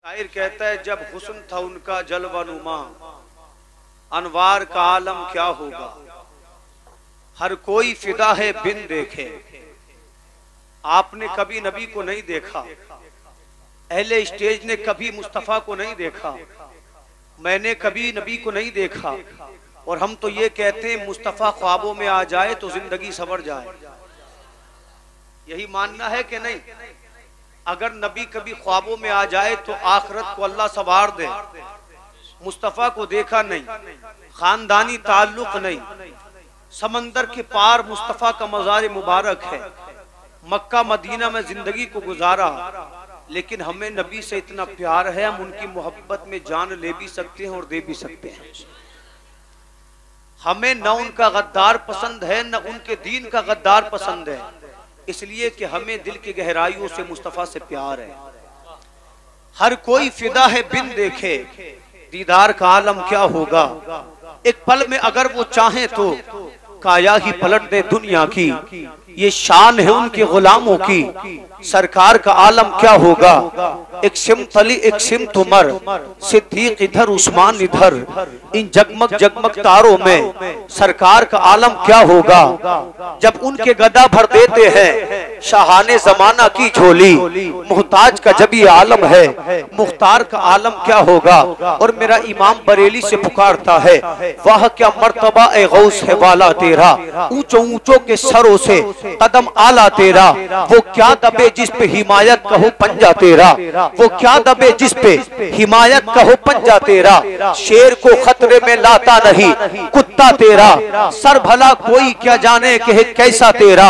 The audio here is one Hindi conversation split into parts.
शायर कहता है जब हुस्न था उनका जलवानुमा, अनवार का आलम क्या होगा। हर कोई फिदा है बिन देखे। आपने कभी नबी को नहीं देखा, अहले स्टेज ने कभी मुस्तफा को नहीं देखा, मैंने कभी नबी को नहीं देखा, और हम तो ये कहते हैं मुस्तफा ख्वाबों में आ जाए तो जिंदगी सवर जाए। यही मानना है कि नहीं? अगर नबी कभी ख्वाबों में आ जाए तो आखिरत को अल्लाह सवार दे। मुस्तफा को देखा नहीं, खानदानी ताल्लुक नहीं, समंदर के पार मुस्तफा का मज़ार मुबारक है, मक्का मदीना में जिंदगी को गुजारा, लेकिन हमें नबी से इतना प्यार है हम उनकी मोहब्बत में जान ले भी सकते हैं और दे भी सकते हैं। हमें न उनका गद्दार पसंद है न उनके दीन का गद्दार पसंद है, इसलिए कि हमें दिल की गहराइयों से मुस्तफा से प्यार है। हर कोई फिदा है बिन देखे, दीदार का आलम क्या होगा। एक पल में अगर वो चाहे तो काया ही पलट दे दुनिया की, ये शान है उनके गुलामों की, सरकार का आलम क्या होगा। एक सिमत अली एक सिमत उमर, सिद्दीक इधर उस्मान इधर, इन जगमग जगमग तारों में सरकार का आलम क्या होगा। जब उनके गदा भर देते हैं शाहाने जमाना की झोली, मुहताज का जब ये आलम है मुख्तार का आलम क्या होगा। और मेरा इमाम बरेली से पुकारता है, वाह क्या मर्तबा ए गौस है वाला तेरा, ऊंचों ऊंचों के सरों से कदम आला तेरा, वो क्या दबे जिस पे हिमायत कहो पंजा तेरा, वो क्या दबे जिस पे हिमायत कहो पंजा तेरा, शेर को खतरे में लाता नहीं कुत्ता तेरा, सर भला कोई क्या जाने कि है कैसा तेरा,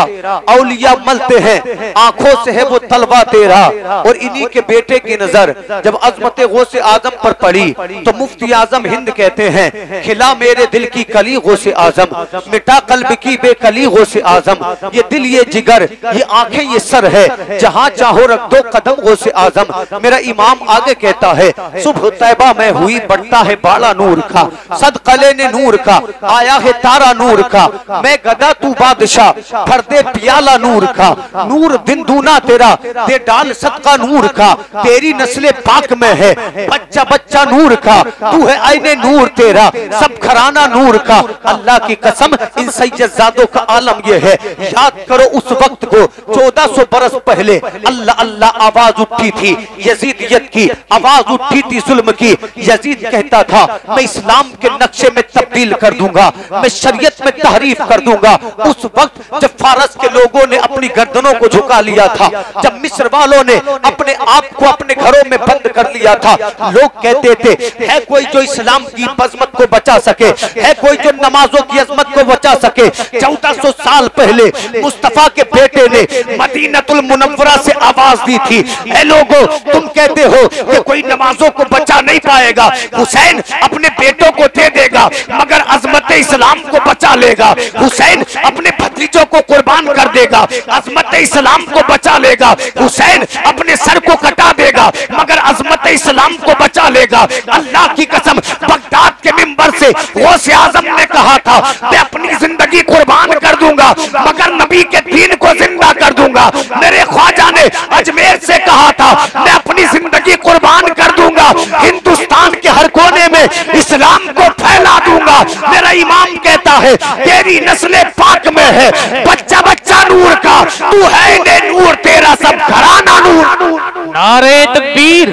औलिया मलते हैं आंखों से है वो तलवा तेरा। और इन्हीं के बेटे की नजर जब अजमत गौसे आजम पर पड़ी तो मुफ्ती आजम हिंद कहते हैं, खिला मेरे दिल की कली गौसे आजम, मिटा कल्ब की बेकली गौसे आजम, ये दिल ये जिगर ये आंखें ये सर है, जहां चाहो रख दो कदम गौसे आजम। मेरा इमाम आगे कहता है, सुबह तैबा में हुई बढ़ता है बाला नूर का, सदकले ने नूर का आया है तारा नूर का, मैं गदा तू बादशाह भर दे पियाला नूर का, नूर दिन दूना तेरा दे डाल सदका नूर का, तेरी नस्ले पाक में है बच्चा बच्चा नूर का, तू है आईने नूर तेरा सब घराना नूर का। अल्लाह की कसम इन सैयदजादों का आलम ये है, याद करो उस वक्त को 1400 बरस पहले अल्लाह अल्लाह आवाज उठी थी, यजीदियत की आवाज उठी थी जुल्म की। यजीद कहता था मैं इस्लाम के नक्शे में तब्दील कर दूंगा, मैं शरीयत में तहरीफ कर दूंगा। उस वक्त जब फारस के लोगों ने अपनी गर्दनों को झुका लिया था, जब मिस्र वालों ने अपने आप को अपने घरों में बंद कर लिया था, लोग कहते थे है कोई जो इस्लाम की अजमत को बचा सके, है कोई जो नमाजों की अजमत को बचा सके। 1400 साल पहले मुस्तफा के बेटे ने मदीनतुल मुनव्वरा से आवाज दी थी, ऐ लोगों तुम कहते हो कि कोई नमाजों को बचा नहीं पाएगा, हुसैन अपने बेटों को दे देगा मगर अजमत इस्लाम को बचा लेगा, हुसैन अपने भतीजों को कुर्बान कर देगा, अजमत इस्लाम को बचा लेगा, हुसैन अपने सर को कटा देगा मगर अजमत इस्लाम को बचा लेगा। अल्लाह की कसम बगदाद के मिंबर से गौसे आजम ने कहा था मैं अपनी जिंदगी कुर्बान कर दूंगा मगर नबी के दीन को जिंदा कर दूंगा। मेरे ख्वाजा ने अजमेर से कहा था मैं अपनी जिंदगी कुर्बान कर दूंगा, हिंदुस्तान के हर कोने में इस्लाम को फैला दूंगा। मेरा इमाम कहता है तेरी नस्ले पाक में है बच्चा बच्चा नूर का, तू है ने नूर तेरा सब घराना नूर। नारे तकबीर,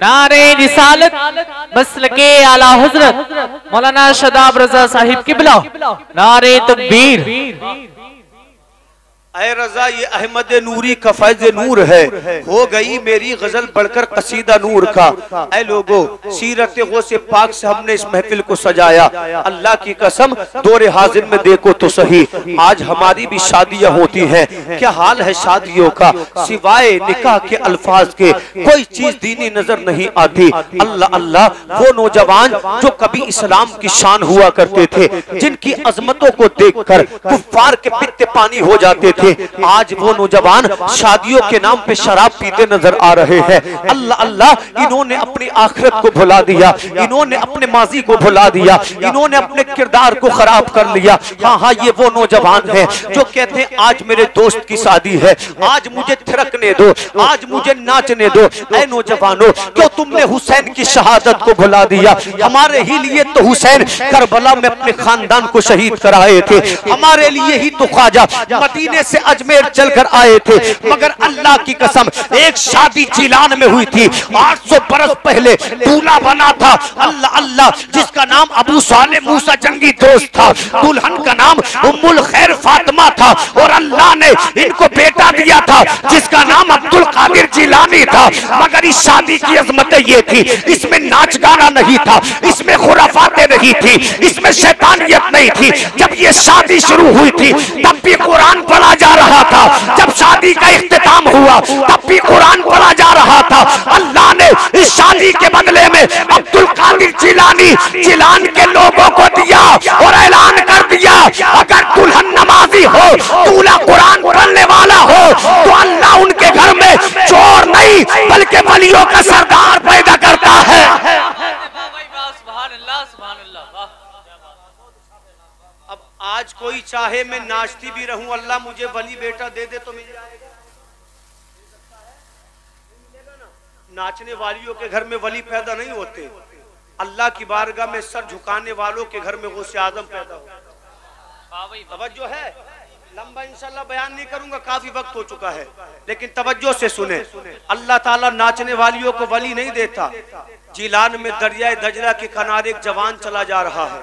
नारे रिसालत, मसलके आला हजरत मौलाना शदाब रजा साहिब किबला, नारे तकबीर। ऐ रजा ये अहमद नूरी का फैज नूर है, हो गई मेरी गजल बढ़कर कसीदा नूर का। ऐ लोगों सीरत गौसे पाक से हमने इस महफिल को सजाया, अल्लाह की कसम दौरे हाजिर में देखो तो सही, आज हमारी भी शादियां होती हैं। क्या हाल है शादियों का, सिवाय निकाह के अल्फाज के कोई चीज दीनी नजर नहीं आती। अल्लाह अल्लाह वो नौजवान जो कभी इस्लाम की शान हुआ करते थे, जिनकी अजमतों को देखकर कुफ्फार के पित्ते पानी हो जाते थे, थे, आज वो नौजवान शादियों के नाम पे शराब पीते नजर आ रहे हैं। अल्लाह अल्लाह, इन्होंने अपनी आखिरत को भुला दिया, इन्होंने अपने माजी को भुला दिया, इन्होंने अपने किरदार को खराब कर लिया। हाँ हाँ, ये वो नौजवान है जो कहते हैं आज मेरे दोस्त की शादी है, आज मुझे थिरकने दो, आज मुझे नाचने दो। ऐ नौजवानों, क्यों तुमने हुसैन की शहादत को भुला दिया? हमारे ही लिए तो हुसैन करबला में अपने खानदान को शहीद कराए थे, हमारे लिए ही तो ख्वाजा मदीने से अजमेर चलकर आए थे। मगर अल्लाह की कसम, एक शादी जिलान में हुई थी 800 बरस पहले, दूल्हा बना था अल्लाह अल्लाह जिसका नाम अबू साले मूसा जंगी दोस्त था, दुल्हन का नाम उम्मुल खैर फातिमा था, और अल्लाह ने इनको बेटा दिया था जिसका नाम अब्दुल कादिर जिलानी था। मगर इस शादी की अजमत ये थी, इसमें नाच गाना नहीं था, इसमें खुराफातें नहीं थी, इसमें शैतानियत नहीं थी। जब ये शादी शुरू हुई थी तब भी कुरान पढ़ा जा रहा था, जब शादी का इख्तिताम हुआ तब भी कुरान पढ़ा जा रहा था। अल्लाह ने इस शादी के बदले में अब्दुल कादिर जिलानी जिलान के लोगों को दिया और ऐलान कर दिया, अगर दुल्हन नमाजी हो, दूल्हा कुरान पढ़ने वाला हो, तो अल्लाह उनके घर में चोर नहीं बल्कि वलियों का सरदार पैदा करता है। अब आज कोई चाहे मैं नाचती भी रहूं, अल्लाह मुझे वली बेटा दे दे तो मिल जाएगा? नाचने वालियों के घर में वली पैदा नहीं होते, अल्लाह की बारगाह में सर झुकाने वालों के घर में गौसे आजम पैदा होता। तवज्जो है, लंबा इंशाल्लाह बयान नहीं करूंगा, काफी वक्त हो चुका है, लेकिन तवज्जो से सुने। अल्लाह ताला नाचने वालियों को वली नहीं देता। जिलान में दरिया दजला के किनारे एक जवान चला जा रहा है,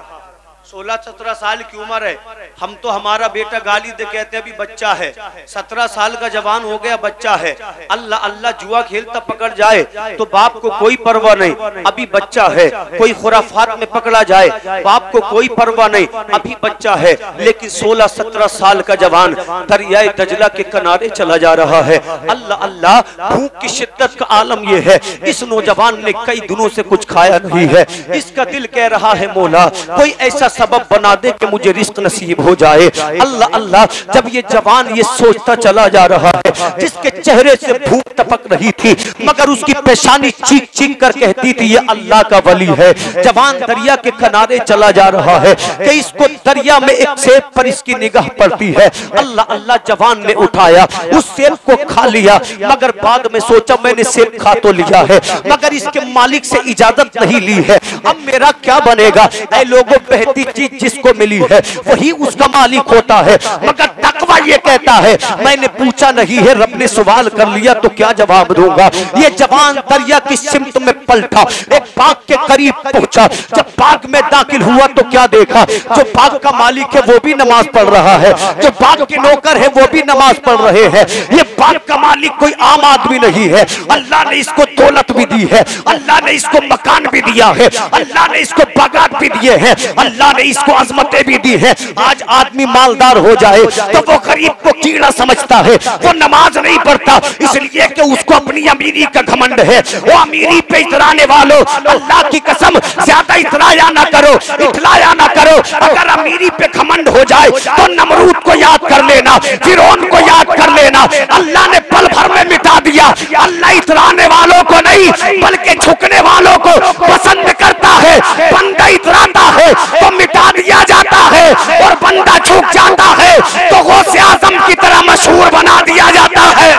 16-17 साल की उम्र है। हम तो हमारा बेटा गाली दे कहते अभी बच्चा है, 17 साल का जवान हो गया बच्चा है। अल्लाह अल्लाह, जुआ खेलता पकड़ जाए तो बाप को कोई परवाह नहीं, अभी बच्चा है। कोई खुराफात में पकड़ा जाए बाप को कोई परवाह नहीं, अभी बच्चा है। लेकिन 16-17 साल का जवान दरियाए दजला के किनारे चला जा रहा है। अल्लाह अल्लाह, भूख की शिद्दत का आलम यह है, इस नौजवान ने कई दिनों से कुछ खाया नहीं है। इसका दिल कह रहा है मौला कोई ऐसा सबब बना दे कि मुझे रिस्क नसीब हो जाए। अल्लाह अल्लाह, जब ये जवान ये सोचता चला जा रहा है, जिसके चेहरे से भूख टपक रही थी मगर उसकी पेशानी चीख चीख कर कहती थी ये अल्लाह का वली है। जवान दरिया के किनारे चला जा रहा है कि इसको दरिया में एक सेब पर इसकी निगाह पड़ती है। अल्लाह अल्लाह, जवान ने उठाया, उस सेब को खा लिया, मगर बाद में सोचा मैंने सेब खा तो लिया है मगर इसके मालिक से इजाजत नहीं ली है, अब मेरा क्या बनेगा? ऐ लोगों, बेहती चीज जिसको मिली है वही उसका मालिक होता है। मगर तकवा ये कहता है मैंने पूछा नहीं है, रब ने सवाल कर लिया तो क्या जवाब दूंगा। ये जवान दरिया की सिमत में पलटा, एक बाग के करीब पहुंचा। जब बाग में दाखिल हुआ तो क्या देखा, जो बाग का मालिक है वो भी नमाज पढ़ रहा है, जो बाग के नौकर है वो भी नमाज पढ़ रहे हैं। ये बाग का मालिक कोई आम आदमी नहीं है, अल्लाह ने इसको दौलत भी दी है, अल्लाह ने इसको मकान भी दिया है, अल्लाह ने इसको बागात भी दिए हैं, अल्लाह ने इसको अजमतें भी दी है। आज आदमी मालदार हो जाए तो वो गरीब को कीड़ा समझता है, वो नमाज नहीं पढ़ता इसलिए कि उसको अपनी अमीरी का घमंड है। वो अमीरी पे इतराने वालों, अल्लाह की कसम ज्यादा इतराया ना करो, इतलाया ना करो। अगर अमीरी पे घमंड हो जाए तो नमरूद को याद कर लेना, फिरौन को याद कर लेना, अल्लाह ने पल भर में मिटा दिया। अल्लाह इतराने वालों को नहीं बल्कि झुकने वालों को पसंद करता है। बंदा इतराता है तो मिटा दिया जाता है, और बंदा झुक जाता है तो गौसे आजम की तरह मशहूर बना दिया जाता है।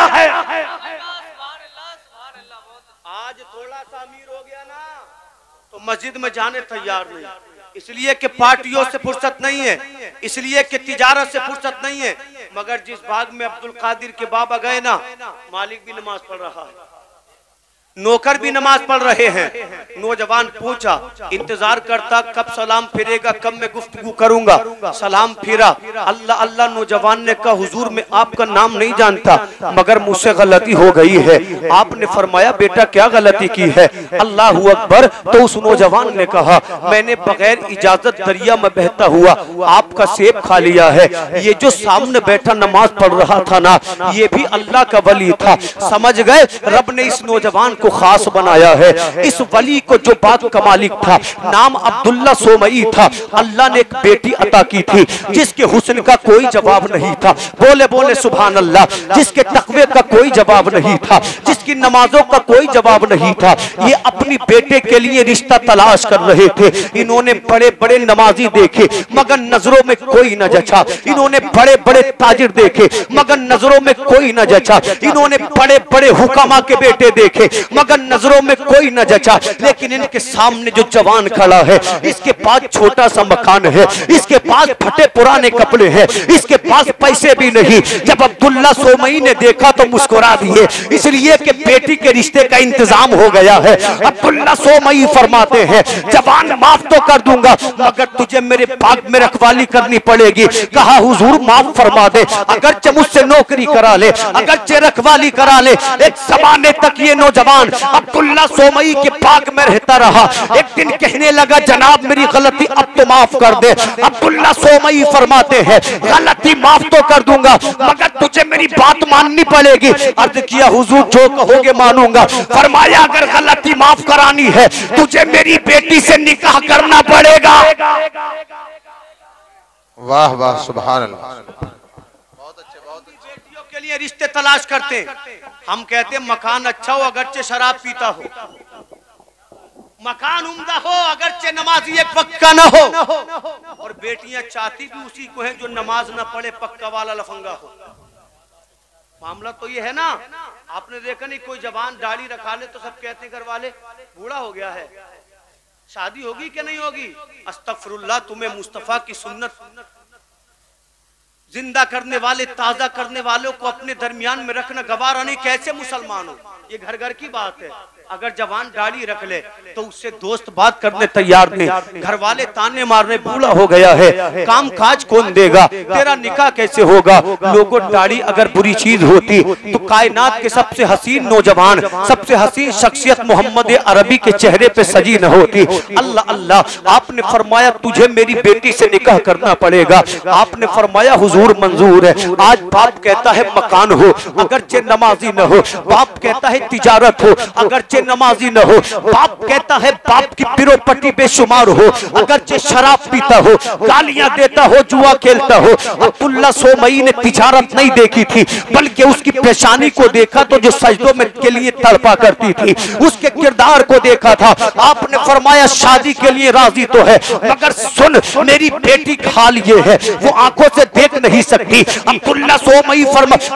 आज थोड़ा सा अमीर हो गया ना तो मस्जिद में जाने तैयार नहीं, इसलिए कि पार्टियों से फुर्सत नहीं है, इसलिए कि तिजारत से फुर्सत नहीं है। मगर जिस बाग में अब्दुल कादिर के बाबा गए ना, मालिक भी नमाज पढ़ रहा है, नौकर भी नमाज पढ़ रहे हैं। नौजवान पूछा, इंतजार करता कब सलाम फिरेगा, कब मैं गुफ्तगू करूंगा। सलाम फिरा, अल्लाह अल्लाह। नौजवान ने कहा हुजूर मैं आपका नाम नहीं जानता मगर मुझसे गलती हो गई है। आपने फरमाया बेटा क्या गलती की है? अल्लाह अकबर। तो उस नौजवान ने कहा मैंने बगैर इजाजत दरिया में बहता हुआ आपका सेब खा लिया है। ये जो सामने बैठा नमाज पढ़ रहा था ना, ये भी अल्लाह का वली था। समझ गए, रब ने इस नौजवान को खास बनाया है। इस वली को जो बात का मालिक था, नाम अब्दुल्ला सोमई था। अल्लाह ने एक बेटी अता की थी जिसके हुस्न का कोई जवाब नहीं था। बोले बोले सुभान अल्लाह। जिसके तकवे का कोई जवाब नहीं था, जिसकी नमाजों का कोई जवाब नहीं था। ये अपनी बेटे के लिए रिश्ता तलाश कर रहे थे। इन्होंने बड़े बड़े नमाजी देखे मगर नजरों में कोई न जचा। इन्होंने बड़े बड़े ताजिर देखे मगर नजरों में कोई न जचा। इन्होंने बड़े बड़े हुकामा के बेटे देखे मगर नजरों में कोई न जचा। लेकिन इनके सामने जो जवान खड़ा है, इसके पास छोटा सा मकान है, इसके पास फटे पुराने कपड़े हैं, इसके पास पैसे भी नहीं। जब अब्दुल्ला सोमई ने देखा तो मुस्कुरा दिए, इसलिए कि बेटी के रिश्ते का इंतजाम हो गया है। अब्दुल्ला सोमई फरमाते हैं, जवान माफ तो कर दूंगा मगर तुझे मेरे बाग में रखवाली करनी पड़ेगी। कहा हुजूर माफ फरमा दे, अगरचे मुझसे नौकरी करा ले, अगरचे रखवाली करा ले। एक जमाने तक ये नौजवान अब्दुल्ला सोमई के बाग में रहता रहा। एक दिन कहने लगा, जनाब मेरी गलती अब तो माफ कर दे। अब्दुल्ला सोमई फरमाते हैं, गलती माफ तो कर दूंगा मगर तुझे मेरी बात माननी पड़ेगी। अर्ज किया हुजूर जो कहोगे मानूंगा। फरमाया अगर गलती माफ करानी है तुझे मेरी बेटी से निकाह करना पड़ेगा। वाह वाह सुभान अल्लाह। बहुत अच्छे बेटियों के लिए रिश्ते तलाश करते। हम कहते मकान अच्छा हो अगरचे शराब पीता हो, मकान उम्दा हो अगरचे नमाजी एक पक्का न हो। और बेटियां चाहती भी उसी को है जो नमाज न पढ़े, पक्का वाला लफंगा हो। मामला तो ये है ना। आपने देखा नहीं कोई जवान दाढ़ी रखा ले तो सब कहते घर वाले बूढ़ा हो गया है, शादी होगी कि नहीं होगी। अस्तगफिरुल्लाह, तुम्हें मुस्तफा की सुन्नत जिंदा करने वाले, ताजा करने वालों को अपने दरमियान में रखना गवारा नहीं। कैसे मुसलमान हो, ये घर घर की बात है। अगर जवान दाढ़ी रख ले तो उससे दोस्त बात करने तैयार नहीं, घर वाले ताने मारने बूढ़ा हो गया है, काम काज कौन देगा, तेरा निकाह कैसे होगा। लोगों दाढ़ी अगर बुरी चीज होती तो कायनात के सबसे हसीन नौजवान, सबसे हसीन शख्सियत मोहम्मद अरबी के चेहरे पे सजी न होती। अल्लाह अल्लाह, आपने फरमाया तुझे मेरी बेटी से निकाह करना पड़ेगा। आपने फरमाया हुजूर मंजूर है। आज बाप कहता है मकान हो अगरचे नमाजी न हो, बाप कहता है तिजारत हो अगरचे नमाजी न हो, बाप कहता है बाप की पिरोपट्टी बेशुमार हो अगरचे शराब पीता हो, गालियां देता हो, जुआ खेलता हो। अब्दुल्ला सोमई ने तिजारत नहीं देखी थी बल्कि उसकी पेशानी को देखा तो जो सजदों में के लिए तड़पा करती थी, उसके किरदार को देखा था। आपने फरमाया शादी के लिए राजी तो है मगर सुन मेरी बेटी का हाल ये है, वो आंखों से देख नहीं सकती। अब्दुल्ला सोमई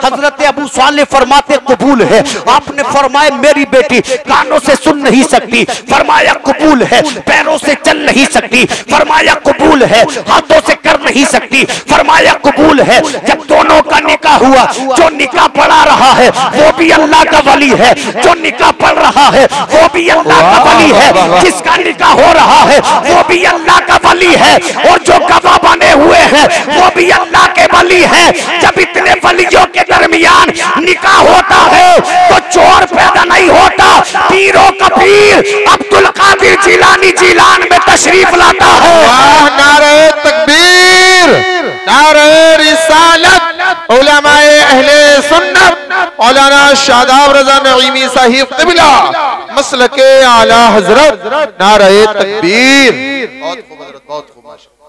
हजरत अबू सालेह फरमाते कबूल है। आपने फरमाया मेरी बेटी कानों से सुन नहीं सकती, फरमाया कबूल है। पैरों से चल नहीं सकती, फरमाया कबूल है। हाथों से कर नहीं सकती, फरमाया कबूल है। जब दोनों का निकाह हुआ, जो निकाह पढ़ा रहा है वो भी अल्लाह का वली है, जो निकाह पढ़ रहा है वो भी अल्लाह का वली है, जिसका निकाह हो रहा है वो भी अल्लाह का वली है, और जो गवाह बने हुए हैं वो भी अल्लाह के वली है। जब इतने वलियों के दरमियान निकाह होता है तो चोर पैदा नहीं होता, पीरों का पीर अब्दुल कादिर जिलानी जिलान में तशरीफ लाता है। नारे तकबीर, नारे रिसालत, उलमाए अहले सुन्नत, मौलाना शादाब रजा नईमी साहिब क़िबला मसलके आला हजरत, नारे तकबीर। बहुत खूब हजरत, बहुत खूब माशाअल्लाह।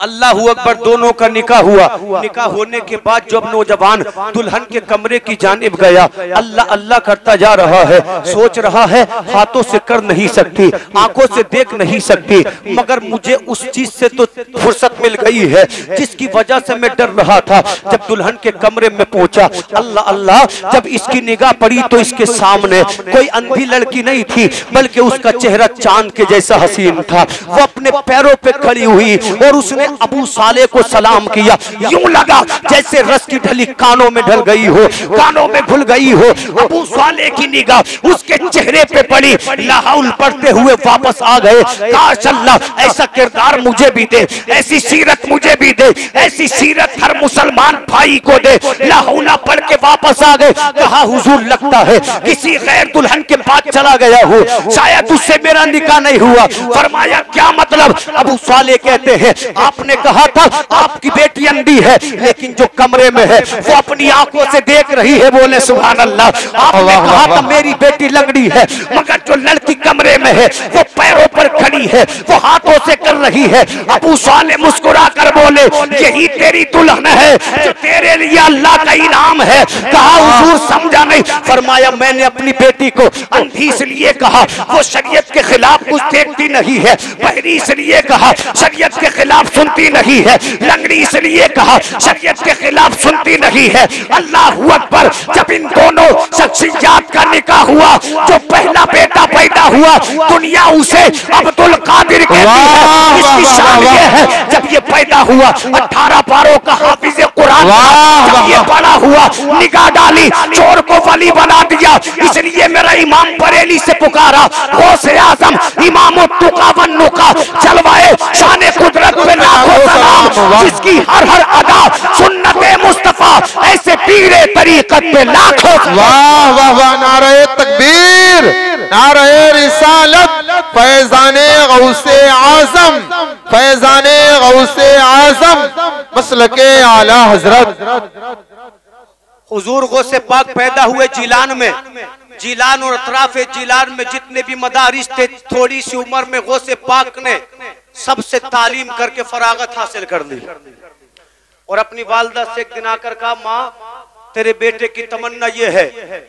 अल्लाह अकबर। दोनों का निकाह हुआ। निकाह होने के बाद जब नौजवान दुल्हन के कमरे की जानिब गया, अल्लाह अल्लाह करता जा रहा है, सोच रहा है हाथों से कर नहीं सकती, आंखों से देख नहीं सकती, मगर मुझे उस चीज से तो फुर्सत मिल गई है जिसकी वजह से मैं डर रहा था। जब दुल्हन के कमरे में पहुंचा, अल्लाह अल्लाह, जब इसकी निगाह पड़ी तो इसके सामने कोई अंधी लड़की नहीं थी बल्कि उसका चेहरा चांद के जैसा हसीन था। वो अपने पैरों पे खड़ी हुई और उसने अबू सालेह को सलाम किया। यूं लगा जैसे रस की ढली कानों में ढल गई हो, कानों में घुल गई हो। अबू सालेह की निगाह उसके चेहरे पे पड़ी, लाहौल पढ़ते हुए वापस आ गए। काश अल्लाह ऐसा किरदार मुझे भी दे, ऐसी सीरत मुझे भी दे, ऐसी सीरत हर मुसलमान भाई को दे। लाहौला पढ़ के वापस आ गए। कहा हुजूर लगता है किसी गैर दुल्हन के पास चला गया हो, शायद उससे मेरा निकाह नहीं हुआ। फरमाया क्या मतलब। अबू सालेह कहते हैं आप आपने कहा था आपकी बेटी अंधी है, लेकिन जो कमरे में है वो अपनी आंखों से देख रही है, बोले सुभान अल्लाह। आपने कहा था मेरी बेटी लंगड़ी है, मगर जो लड़की कमरे में है वो पैरों पर खड़ी है, वो हाथों से कर रही है। अबू साले मुस्कुरा कर बोले यही तेरी दुल्हन है जो तेरे लिए अल्लाह का इनाम है। कहा हुजूर समझा नहीं। फरमाया मैंने अपनी बेटी को अंधी इसलिए कहा वो शरीयत के खिलाफ कुछ देखती नहीं है, बहरी इसलिए कहा शरीयत के खिलाफ सुनती नहीं है, लंगड़ी इसलिए कहा शरीयत के खिलाफ सुनती नहीं है। अल्लाह अकबर। जब इन दोनों शख्सियत का निकाह हुआ, जो पहला बेटा पैदा हुआ दुनिया उसे अब्दुल कादिर कहती है। इसकी शान ये है जब ये पैदा हुआ 18 पारों का हाफिज कुरान, जब ये बड़ा हुआ निगाह डाली चोर को वली बना दिया। इसलिए मेरा इमाम बरेली से पुकारा गौसे आजम इमाम तुका वन्नुका जलवाए शान कुदरत पे लाखों सलाम, जिसकी हर हर अदा सुन्नते मुस्तफा, ऐसे पीरे तरीकत पे लाखों। वाह वाह वाह, नारे तकबीर, नारे रिसालत, फैजाने गौसे आजम, फैजाने गौसे आजम, मसलके आला हजरत। हुजूर गौसे पाक पैदा हुए जिलान में। जिलान और अतराफ जिलान में जितने भी मदारिस थे, थोड़ी सी उम्र में गौसे पाक ने सबसे तालीम करके फरागत हासिल कर ली। और अपनी वालदा से एक दिन आकर कहा माँ तेरे बेटे की तमन्ना ये है,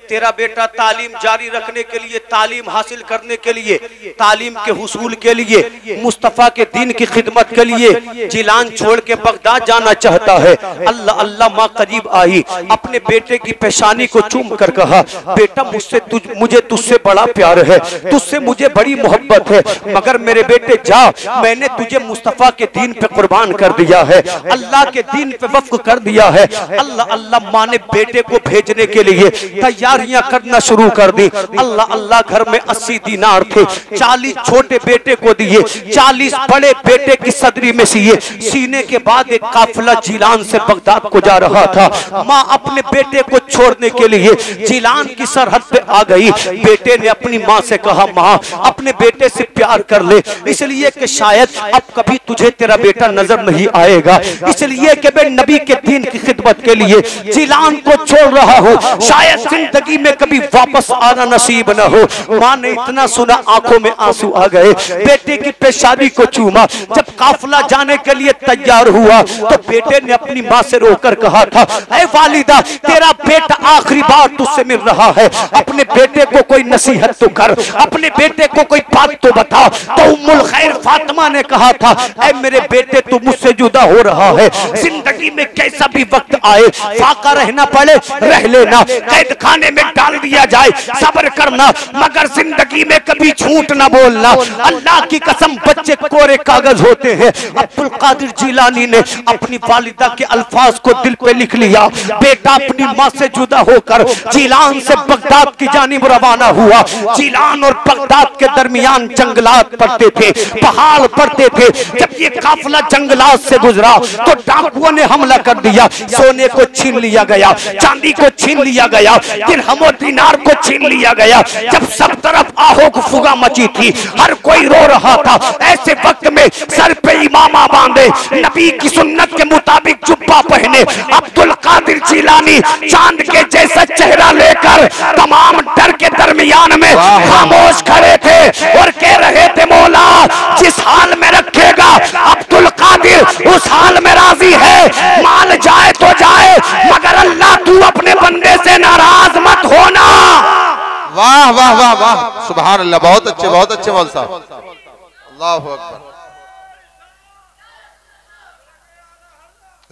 तेरा बेटा तालीम जारी रखने के लिए, तालीम हासिल करने के लिए, तालीम के हुसूल के लिए, मुस्तफ़ा के दीन की खिदमत के लिए जिलान छोड़ के बगदाद जाना चाहता है। अल्लाह अल्लाह माँ करीब आई, अपने बेटे की पेशानी को चूम कर कहा बेटा मुझे तुझसे बड़ा प्यार है, तुझसे मुझे बड़ी मोहब्बत है, मगर मेरे बेटे जा, मैंने तुझे मुस्तफ़ा के दीन पे कुर्बान कर दिया है, अल्लाह के दीन पे वक्फ कर दिया है। अल्लाह अल्लाह माँ ने बेटे को भेजने के लिए तैयारियां करना शुरू कर दी। अल्लाह अल्लाह घर में 80 दीनार थे, 40 छोटे बेटे को दिए, 40 बड़े बेटे की सदरी में सिए। सीने के बाद एक काफिला जिलान से बगदाद को जा रहा था। माँ अपने बेटे को छोड़ने के लिए जिलान की सरहद पे आ गई। बेटे ने अपनी माँ से कहा माँ अपने बेटे से प्यार कर ले, इसलिए कि शायद अब कभी तुझे तेरा बेटा नजर नहीं आएगा, इसलिए कि मैं नबी के दीन की खिदमत के लिए जिलान को छोड़ रहा हूँ, शायद जिंदगी में कभी वापस आना नसीब न हो। माँ ने इतना सुना आंखों में आंसू आ गए, बेटे की पेशानी को चूमा। जब काफिला जाने के लिए तैयार हुआ तो बेटे ने अपनी माँ से रोकर कहा था ऐ वालिदा तेरा बेटा आखिरी बार तुझसे मिल रहा है, अपने बेटे को कोई नसीहत तो कर, अपने बेटे को कोई बात तो बता। तो उम्मुल खैर फातिमा ने कहा था ऐ मेरे बेटे तू मुझसे जुदा हो रहा है, जिंदगी में कैसा भी वक्त आए, फाका रहना पड़े रह लेना, कैद खाने में डाल दिया जाए सब्र करना, मगर जिंदगी में कभी झूठ ना बोलना। अल्लाह की कसम बच्चे कोरे कागज होते हैं। अब्दुल कादिर जिलानी ने अपनी वालिदा के अल्फाज को दिल पे लिख लिया। बेटा अपनी माँ से जुदा होकर जिलान से बगदाद की जानिब रवाना हुआ। जिलान और बगदाद के दरमियान जंगलात पड़ते थे, पहाड़ पड़ते थे। जब ये काफिला जंगलात से गुजरा तो डाकुओं ने हमला कर दिया, सोने को छीन लिया गया, चांदी को छीन लिया गया, दिरहम और दीनार को छीन लिया गया। जब सब तरफ आहो फुगा मची थी, हर कोई रो रहा था, ऐसे वक्त में सर पे इमामा बांधे, नबी की सुन्नत के मुताबिक जुब्बा पहने अब्दुल कादिर जिलानी चांद के जैसा चेहरा लेकर तमाम डर के दरमियान में खामोश खड़े थे और कह रहे थे मौला जिस हाल में रखेगा अब्दुल कादिर उस हाल में राजी है, माल जाए तो जाए मगर अल्लाह तू अपने बंदे से नाराज मत होना। वाह वाह वाह वाह, सुभान अल्लाह, बहुत अच्छे मौलवी साहब, अल्लाहु अकबर,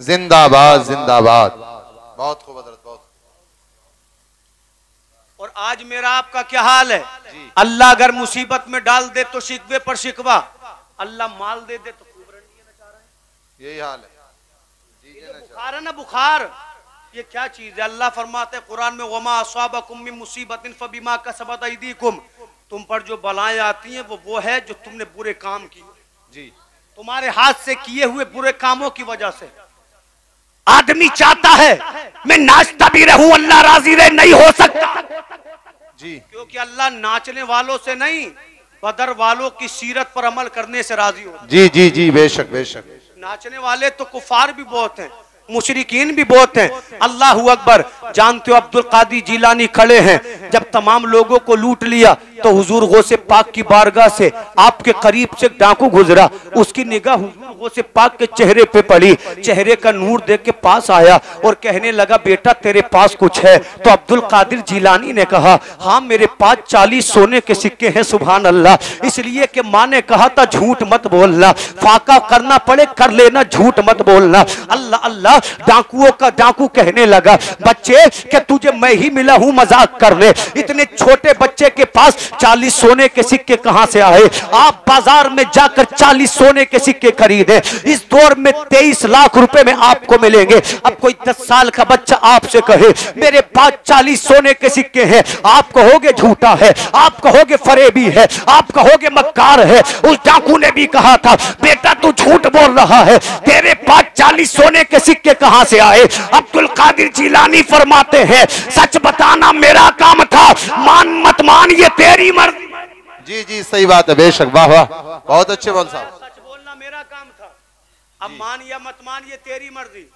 जिंदाबाद जिंदाबाद, बहुत खूब हज़रत, बहुत। और आज मेरा आपका क्या हाल है? अल्लाह अगर मुसीबत में डाल दे तो शिकवे पर शिकवा, अल्लाह माल दे दे तो खूब रंडिए नचा रहे हैं। यही हाल है। बुखार है ना, बुखार, ये क्या चीज है? अल्लाह फरमाते हैं कुरान में वमा असाबकुम मिन मुसीबतिन फबिमा कसबत अयदीकुम, तुम पर जो बलाएं आती हैं वो है जो तुमने बुरे काम किए जी, तुम्हारे हाथ से किए हुए बुरे कामों की वजह से। आदमी चाहता है मैं नाचता भी रहूं अल्लाह राजी रहे, नहीं हो सकता जी, क्योंकि अल्लाह नाचने वालों से नहीं बदर वालों की सीरत पर अमल करने से राजी हो। जी जी जी, बेशक बेशक। नाचने वाले तो कुफार भी बहुत हैं, मुशरिकीन भी बहुत हैं। अल्लाह अकबर। जानते हो अब्दुल कादिर जिलानी खड़े हैं, जब तमाम लोगों को लूट लिया तो हुजूर गौसे पाक की बारगाह से आपके करीब से डाकू गुजरा, उसकी निगाह हुजूर गौसे पाक के चेहरे पे पड़ी, चेहरे का नूर देख के पास आया और कहने लगा बेटा तेरे पास कुछ है? तो अब्दुल कादिर जिलानी ने कहा हाँ मेरे पास 40 सोने के सिक्के हैं। सुभान अल्लाह। इसलिए कि माँ ने कहा था झूठ मत बोलना, फाका करना पड़े कर लेना, झूठ मत बोलना। अल्लाह अल्लाह। डाकुओं का डाकू कहने लगा बच्चे क्या तुझे मैं ही मिला हूं मजाक करने? इतने छोटे बच्चे के पास 40 सोने के सिक्के कहां से आए? आप बाजार में जाकर 40 सोने के सिक्के खरीदे, इस दौर में 23 लाख रुपए में आपको मिलेंगे। अब कोई 10 साल का बच्चा आपसे कहे मेरे पास 40 सोने के सिक्के हैं, आप कहोगे झूठा है, आप कहोगे फरेबी है, आप कहोगे मक्कार है। उस डाकू ने भी कहा था बेटा तू झूठ बोल रहा है, तेरे पास 40 सोने के सिक्के कहां से आए? अब्दुल कादिर जिलानी फरमाते हैं सच बताना मेरा काम था, मान मत मान ये तेरी मर्जी। जी जी सही बात है, बेशक। वाह वाह, बहुत अच्छे बोल साहब। सच बोलना मेरा काम था, अब मान या मत मान ये तेरी मर्जी।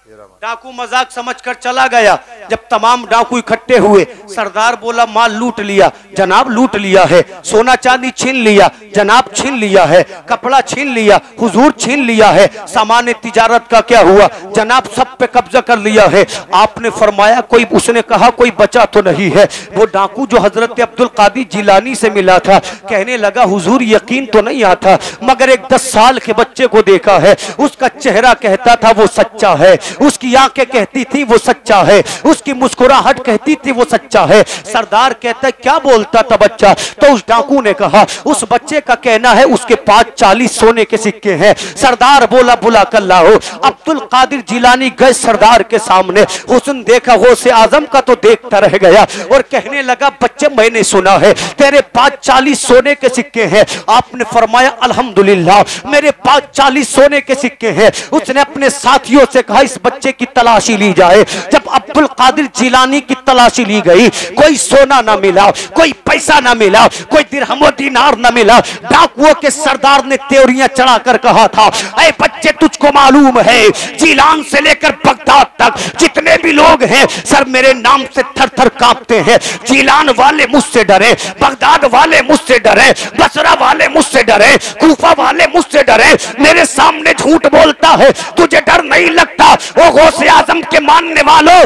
डाकू मजाक समझकर चला गया। जब तमाम डाकू इकट्ठे हुए, सरदार बोला माल लूट लिया जनाब, लूट लिया है, सोना चांदी छीन लिया जनाब, छीन लिया है, कपड़ा छीन लिया हुजूर, छीन लिया है, सामान्य तिजारत का क्या हुआ जनाब, सब पे कब्जा कर लिया है। आपने फरमाया कोई, उसने कहा कोई बचा तो नहीं है। वो डाकू जो हजरत अब्दुल कादिर जिलानी से मिला था कहने लगा हुजूर यकीन तो नहीं आता, मगर एक 10 साल के बच्चे को देखा है, उसका चेहरा कहता था वो सच्चा है, उसकी आंखें कहती थी वो सच्चा है, उसकी मुस्कुराहट कहती थी वो सच्चा है। सरदार कहता है क्या बोलता था बच्चा? तो उस डाकू ने कहा उस बच्चे का कहना है उसके पास 40 सोने के सिक्के हैं। सरदार बोला बुला कर लाओ। अब्दुल कादिर जिलानी गए सरदार के सामने, हुस्न देखा गौसे आजम का तो देखता रह गया और कहने लगा बच्चे मैंने सुना है तेरे पास 40 सोने के सिक्के हैं। आपने फरमाया अल्हम्दुलिल्लाह मेरे पास 40 सोने के सिक्के हैं। उसने अपने साथियों से कहा इस बच्चे की तलाशी ली जाए। जब अब्दुल कादिर जिलानी की तलाशी ली गई, कोई सोना ना मिला, कोई पैसा ना मिला, कोई दिरहम दीनार ना मिला। डाकुओं के सरदार ने त्योरियां चढ़ाकर कहा था ऐ बच्चे तुझको मालूम है जिलान से लेकर बगदाद तक जितने भी लोग हैं सर मेरे नाम से थर थर कांपते हैं। जिलान वाले मुझसे डरे, बगदाद वाले मुझसे डरे, बसरा वाले मुझसे डरे, कूफा वाले मुझसे डरे। मेरे सामने झूठ बोलता है, तुझे डर नहीं लगता? ओ गौसे आजम के मानने वालों,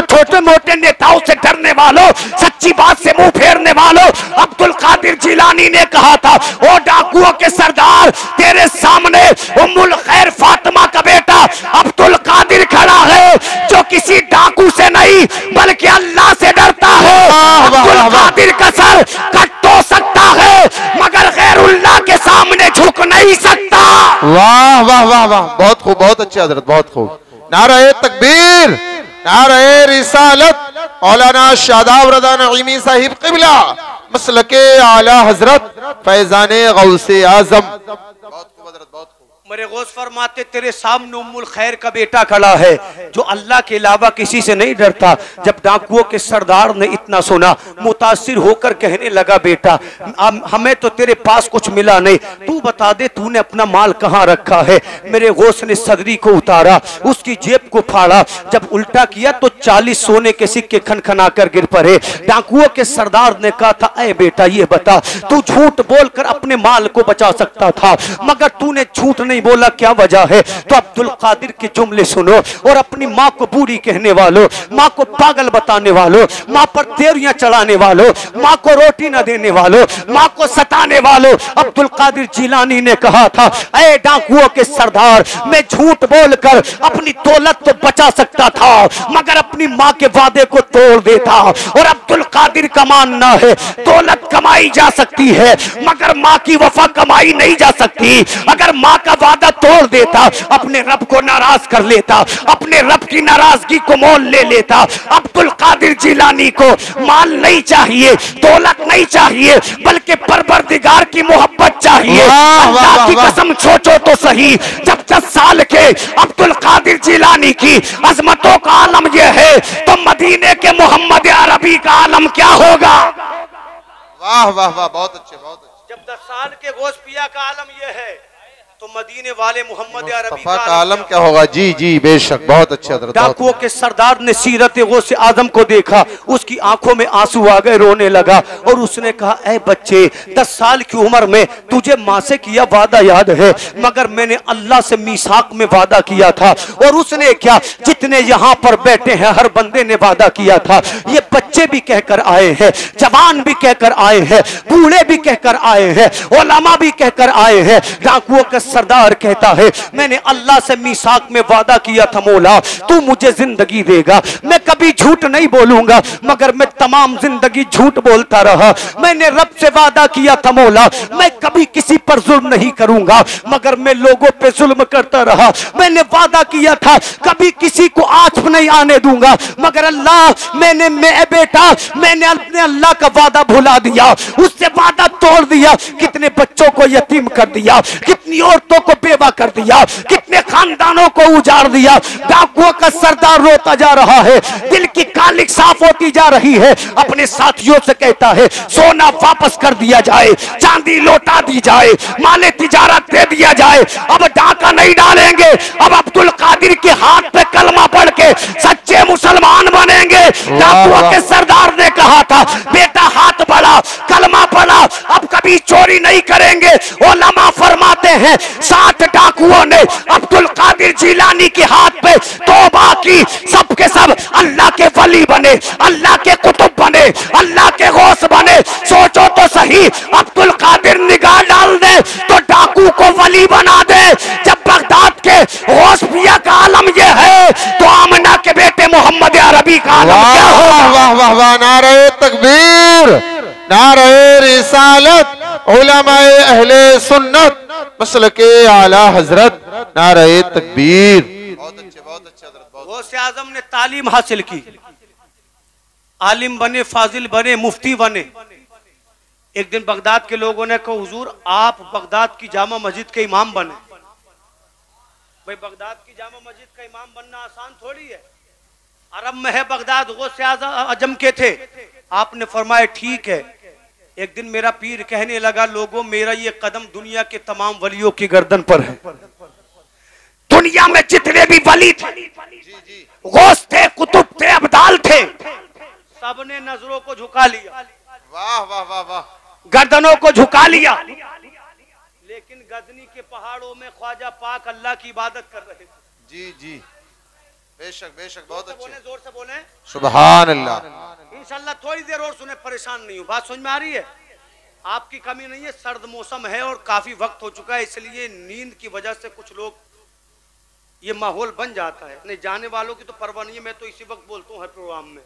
छोटे मोटे नेताओं से डरने वालों, सच्ची बात से मुंह फेरने वालों, अब्दुल कादिर जिलानी ने कहा था ओ डाकुओं के सरदार तेरे सामने उम्मुल खैर फातिमा का बेटा अब्दुल कादिर खड़ा है जो किसी डाकू से नहीं बल्कि अल्लाह से डरता है। अब्दुल कादिर का सर कट तो सकता है मगर गैरुल्लाह के सामने झुक नहीं सकता। वाह वाह वाह वाह, बहुत खूब, बहुत अच्छे हजरत, बहुत खूब। नारे तकबीर, नारे रिसालत, मौलाना शादाब रज़ा नईमी साहिब क़िबला मसलके आला हजरत फैजाने गौसे आजम। बहुत खूब हजरत, बहुत खूब। मेरे गौस फरमाते तेरे सामने उम्मुल खैर का बेटा खड़ा है जो अल्लाह के अलावा किसी से नहीं डरता। जब डाकुओं के सरदार ने इतना सुना मुतासिर होकर कहने लगा बेटा हमें तो तेरे पास कुछ मिला नहीं, तू बता दे तूने अपना माल कहाँ रखा है। मेरे गौस ने सदरी को उतारा, उसकी जेब को फाड़ा, जब उल्टा किया तो 40 सोने के सिक्के खनखना कर गिर पड़े। डाकुओं के सरदार ने कहा था ऐ बेटा ये बता तू झूठ बोलकर अपने माल को बचा सकता था मगर तूने झूठ नहीं बोला, क्या वजह है? तो अब्दुल कादिर के जुमले सुनो और अपनी माँ को बूढ़ी कहने वालों, माँ को पागल बताने वालों, माँ पर तेरियां चढ़ाने वालों, माँ को रोटी न देने वालों, माँ को सताने वालों, अब्दुल कादिर जिलानी ने कहा था ऐ डाकुओं के सरदार मैं झूठ बोलकर अपनी दौलत तो बचा सकता था मगर अपनी माँ के वादे को तोड़ देता। और अब्दुल कादिर का मानना है दौलत कमाई जा सकती है मगर माँ की वफा कमाई नहीं जा सकती। अगर माँ का वादा तोड़ देता अपने रब को नाराज कर लेता, अपने रब की नाराजगी को मोल ले लेता। अब्दुल कादिर जिलानी को माल नहीं चाहिए, दौलत नहीं चाहिए बल्कि परवरदिगार की मोहब्बत चाहिए। अल्लाह की कसम सोचो तो सही, जब 10 साल के अब्दुल कादिर जिलानी की अजमतों का आलम यह है तो मदीने के मोहम्मद अरबी का आलम क्या होगा? वाह वाह वाह, बहुत अच्छे, बहुत अच्छे। जब 10 साल के गोश पिया का आलम यह है तो मदीने वाले मोहम्मद अरबी का आलम क्या होगा। जी जी बेशक, बहुत अच्छे हज़रत। डाकुओं के सरदार ने सीरत गौसे आजम को देखा, उसकी आंखों में आंसू आ गए, रोने लगा और उसने कहा, ऐ बच्चे, 10 साल की उम्र में तुझे माँ से किया वादा याद है? मगर मैंने अल्लाह से मीसाक में वादा किया था। और उसने क्या, जितने यहाँ पर बैठे हैं हर बंदे ने वादा किया था। ये बच्चे भी कहकर आए हैं, जवान भी कहकर आए हैं, बूढ़े भी कहकर आए हैं, उलमा भी कहकर आए हैं। डाकुओं का सरदार कहता है, मैंने अल्लाह से मीसाक में वादा किया था, मौला तू मुझे जिंदगी देगा, मैं कभी झूठ नहीं बोलूंगा, मगर मैं तमाम जिंदगी झूठ बोलता रहा। मैंने रब से वादा किया था, मौला मैं कभी किसी पर जुल्म नहीं करूंगा, मगर मैं लोगों पे जुल्म करता रहा। मैंने वादा किया था कभी किसी को आंच नहीं आने दूंगा, मगर अल्लाह मैं बेटा मैंने अपने अल्लाह का वादा भुला दिया, उससे वादा तोड़ दिया। कितने बच्चों को यतीम कर दिया, कितनी औरतों को बेवा कर दिया, कितने खानदानों को उजाड़ दिया। डाकुओं का सरदार रोता जा रहा है, दिल की कालिक साफ होती जा रही है। अपने साथियों से कहता है, सोना वापस कर दिया जाए, चांदी लौटा दी जाए, माले तिजारत दे दिया जाए, अब डाका नहीं डालेंगे, अब अब्दुल कादिर के हाथ पे कलमा पढ़ के सच्चे मुसलमान बनेंगे। डाकुओं के सरदार ने कहा था, बेटा हाथ बढ़ा, कलमा पढ़ा, अब कभी चोरी नहीं करेंगे। उलमा फरमाते हैं 60 डाकुओं ने अब्दुल कादिर जिलानी के हाथ पे तौबा की, सब के सब अल्लाह के वली बने, अल्लाह के कुतुब बने, अल्लाह के गौस बने। सोचो तो सही, अब्दुल कादिर निगाह डाल दे तो डाकू को वली बना दे। जब बगदाद के गौस पिया का आलम ये है, तो आमना के बेटे मोहम्मद अरबी का आलम क्या होगा। वाह वाह वाह, नारे तकबीर, नारे रिसालत, उलमाए अहले सुन्नत, मसलके आला हजरत, नारे तकबीर। बहुत अच्छे हजरत। गौसे आजम ने तालीम हासिल की, आलिम बने, फाजिल बने, मुफ्ती बने। एक दिन बगदाद के लोगों ने कहा, हुजूर आप बगदाद की जामा मस्जिद के इमाम बने। भाई बगदाद की जामा मस्जिद का इमाम बनना आसान थोड़ी है, अरब में है बगदाद, गौसे आजम के थे। आपने फरमाया ठीक है। एक दिन मेरा पीर कहने लगा, लोगों मेरा ये कदम दुनिया के तमाम वलियों की गर्दन पर है। दुनिया में जितने भी वली थे, गौस थे, कुतुब थे, अब्दाल थे, सबने नजरों को झुका लिया। वाह वाह वाह वाह, गर्दनों को झुका लिया। लेकिन गजनी के पहाड़ों में ख्वाजा पाक अल्लाह की इबादत कर रहे थे। जी जी बेशक बेशक, बहुत अच्छे। बोले, जोर से बोले सुभान अल्लाह। इंशाल्लाह थोड़ी देर और सुने, परेशान नहीं हो। बात समझ में आ रही है? आपकी कमी नहीं है, सर्द मौसम है और काफी वक्त हो चुका है, इसलिए नींद की वजह से कुछ लोग ये माहौल बन जाता है। नहीं जाने वालों की तो परवाह नहीं है, मैं तो इसी वक्त बोलता हूँ हर प्रोग्राम में,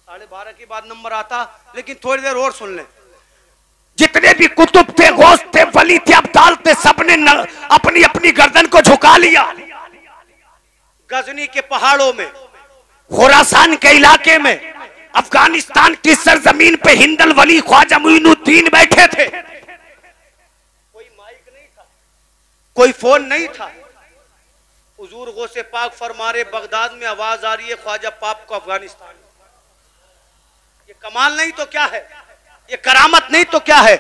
12:30 के बाद नंबर आता, लेकिन थोड़ी देर और सुन लें। जितने भी कुतुब थे, गौस थे, वली थे, अब्दाल थे, सबने अपनी अपनी गर्दन को झुका लिया। गजनी के पहाड़ों में, खुरासान के इलाके में, अफगानिस्तान की सरजमीन पे हिंदल वली ख्वाजा मुइनुद्दीन बैठे थे। कोई माइक नहीं था, कोई फोन नहीं था। हुजूर गौसे पाक फरमारे, बगदाद में आवाज आ रही है, ख्वाजा पाक को अफगानिस्तान। ये कमाल नहीं तो क्या है, ये करामत नहीं तो क्या है।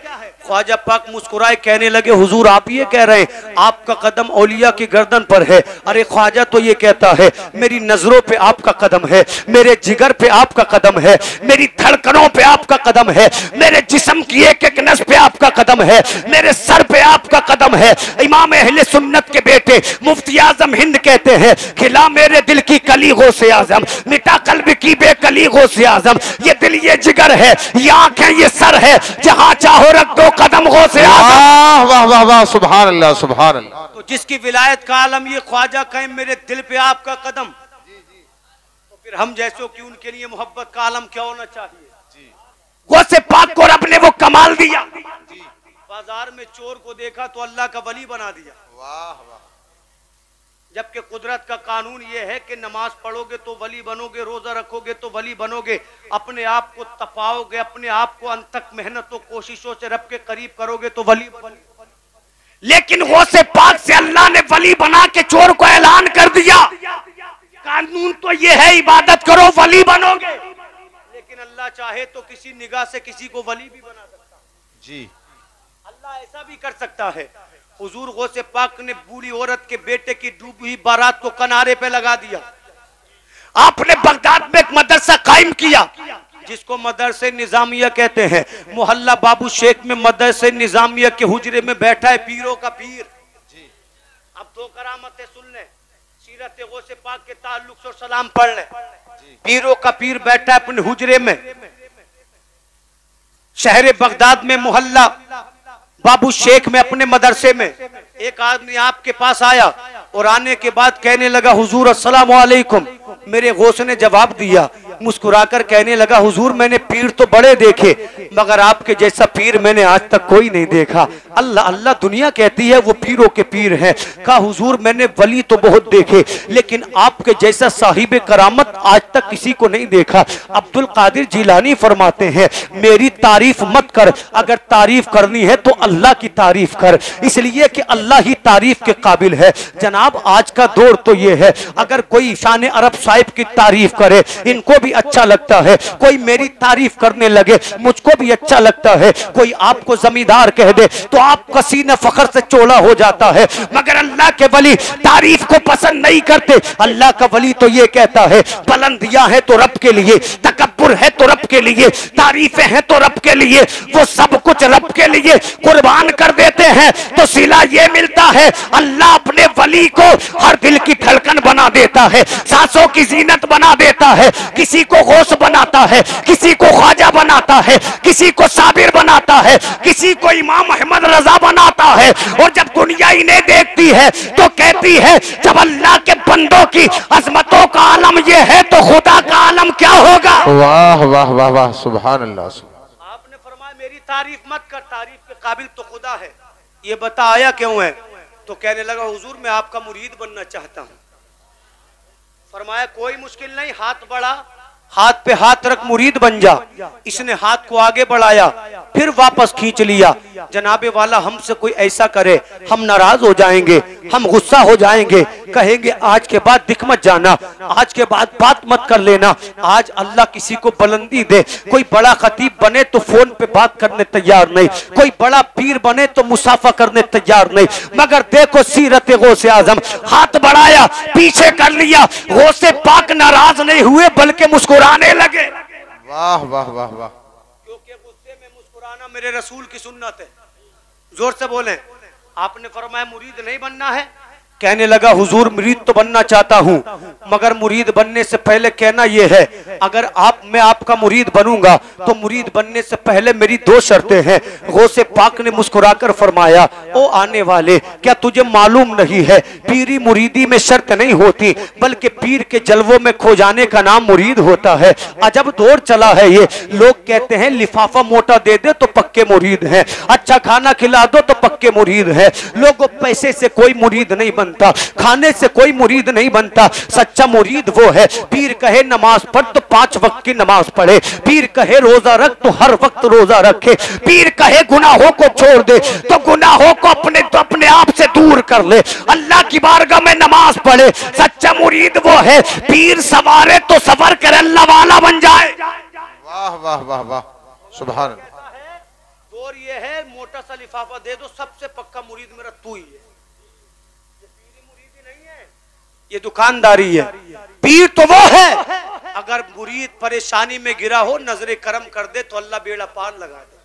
ख्वाजा पाक मुस्कुराए, कहने लगे, हुजूर आप ये कह रहे हैं आपका कदम औलिया की गर्दन पर है। अरे ख्वाजा तो ये कहता है, मेरी नजरों पे आपका कदम है, मेरे जिगर पे आपका कदम है, मेरी धड़कनों पे आपका कदम है, मेरे जिस्म की एक एक नस पे आपका कदम है, मेरे सर पे आपका कदम है। इमाम अहले सुन्नत के बेटे मुफ्ती आजम हिंद कहते हैं, खिला मेरे दिल की कली गौसे आजम, मिटा कल्ब की बेकली गौसे आजम। ये दिल ये जिगर है, ये आंखें ये सर है, जहां चाहो रख दो कदम गौसे आजम। वाह वाह वाह, सुभान अल्लाह सुभान अल्लाह। तो जिसकी विलायत का आलम ये ख्वाजा कहें मेरे दिल पे आपका कदम, तो फिर हम जैसों की उनके लिए मोहब्बत का आलम क्या होना चाहिए। गौसे पाक को रब ने वो कमाल दिया, बाजार में चोर को देखा तो अल्लाह का वली बना दिया। वाह वाह, जबकि कुदरत का कानून ये है कि नमाज पढ़ोगे तो वली बनोगे, रोजा रखोगे तो वली बनोगे, अपने आप को तपाओगे, अपने आप को अनथक मेहनतों कोशिशों से रब के करीब करोगे तो वली बनोगे। लेकिन गौसे पाक से अल्लाह ने वली बना के चोर को ऐलान कर दिया, कानून तो ये है इबादत करो वली बनोगे, लेकिन अल्लाह चाहे तो किसी निगाह से किसी को वली भी बना सकता। जी अल्लाह ऐसा भी कर सकता है। हुजूर गौसे पाक ने बूढ़ी औरत के बेटे की डूबी हुई बारात को किनारे पे लगा दिया। आपने बगदाद में एक मदरसा कायम किया जिसको मदरसे निजामिया कहते हैं। मोहल्ला बाबू शेख में मदरसे निजामिया के हुजरे में बैठा है पीरों का पीर। अब दो करामतें सुन लें, सीरत गौसे पाक के ताल्लुक से सलाम पढ़ लें। पीरों का पीर बैठा है अपने हुजरे में शहर बगदाद में मोहल्ला बाबू शेख में अपने मदरसे में। एक आदमी आपके पास आया और आने के बाद कहने लगा हुजूर अस्सलाम वालेकुम। मेरे गौस ने जवाब दिया, मुस्कुराकर कहने लगा हुजूर मैंने पीर तो बड़े देखे मगर आपके जैसा पीर मैंने आज तक कोई नहीं देखा। अल्लाह अल्लाह दुनिया कहती है वो पीरों के पीर हैं। कहा हुजूर मैंने वली तो बहुत देखे लेकिन आपके जैसा साहिब करामत आज तक किसी को नहीं देखा। अब्दुल कादिर जिलानी फरमाते हैं मेरी तारीफ मत कर, अगर तारीफ करनी है तो अल्लाह की तारीफ कर, इसलिए कि अल्लाह ही तारीफ के काबिल है। जनाब आज का दौर तो ये है, अगर कोई शान अरब साहिब की तारीफ करे इनको भी अच्छा लगता है, कोई मेरी तारीफ करने लगे मुझको भी अच्छा लगता है, कोई आपको जमींदार कह दे तो आपका सीना फख्र से चौड़ा हो जाता है। मगर अल्लाह के वली तारीफ को पसंद नहीं करते। अल्लाह का वली तो ये कहता है बुलंदियां है तो रब के लिए, तकब्बुर है तो रब के लिए, तारीफें हैं तो रब के लिए, वो सब कुछ रब के लिए कुर्बान कर देते हैं। तो सिला ये मिलता है अल्लाह अपने वली को हर दिल की धड़कन बना देता है, सांसों की जीनत बना देता है। किसी को गौस बनाता है, किसी को ख्वाजा बनाता है, किसी को साबिर बनाता है, किसी को इमाम अहमद रजा बनाता है। और जब दुनिया इन्हें देखती है तो कहती है जब अल्लाह के बंदों की अजमतों का आलम ये है तो खुदा का आलम क्या होगा। वाह वाह वाह वाह सुभान अल्लाह। आपने फरमाया मेरी तारीफ मत कर, तारीफ के काबिल तो खुदा है। ये बता आया क्यों है? तो कहने लगा हुजूर मैं आपका मुरीद बनना चाहता हूँ। फरमाया कोई मुश्किल नहीं, हाथ बढ़ा, हाथ पे हाथ रख मुरीद बन जा। इसने हाथ को आगे बढ़ाया फिर वापस खींच लिया। जनाबे वाला हमसे कोई ऐसा करे हम नाराज हो जाएंगे, हम गुस्सा हो जाएंगे, कहेंगे आज के बाद दिख मत जाना, आज के बाद बात मत कर लेना। आज अल्लाह किसी को बुलंदी दे, कोई बड़ा खतीब बने तो फोन पे बात करने तैयार नहीं, कोई बड़ा पीर बने तो मुसाफा करने तैयार नहीं। मगर देखो सीरत गौसे आजम, हाथ बढ़ाया पीछे कर लिया, गौसे पाक नाराज नहीं हुए बल्कि मुस्कुराने लगे। वाह वाह वाह वाह। क्योंकि गुस्से में मुस्कुराना मेरे रसूल की सुन्नत है। जोर से बोलें। आपने फरमाया मुरीद नहीं बनना है? कहने लगा हुजूर मुरीद तो बनना चाहता हूँ मगर मुरीद बनने से पहले कहना यह है अगर मैं आपका मुरीद बनूंगा तो मुरीद बनने से पहले मेरी दो शर्तें हैं। गौसे पाक ने मुस्कुराकर फरमाया ओ आने वाले, क्या तुझे मालूम नहीं है पीरी मुरीदी में शर्त नहीं होती बल्कि पीर के जलवों में खो जाने का नाम मुरीद होता है। अजब दौर चला है ये, लोग कहते हैं लिफाफा मोटा दे दे तो पक्के मुरीद हैं, अच्छा खाना खिला दो तो पक्के मुरीद है। लोगों पैसे से कोई मुरीद नहीं बनता, खाने से कोई मुरीद नहीं बनता। सच्चा मुरीद वो है पीर कहे नमाज पढ़ तो 5 वक्त की नमाज पढ़े, पीर कहे रोजा रख तो हर वक्त रोजा रखे, पीर कहे गुनाहों को छोड़ दे तो गुनाहों को अपने आप से दूर कर ले, अल्लाह की बारगाह में नमाज पढ़े। सच्चा मुरीद वो है पीर सवारे तो सफर करे अल्लाह वाला बन जाए। वाह वाह वाह वाह सुभान अल्लाह। दौर ये है मोटा सा लिफाफा दे दो सबसे पक्का मुरीद मेरा तू ही है। ये दुकानदारी है। पीर तो वो है अगर मुरीद परेशानी में गिरा हो नजरे करम कर दे तो अल्लाह बेड़ा पार लगा दे।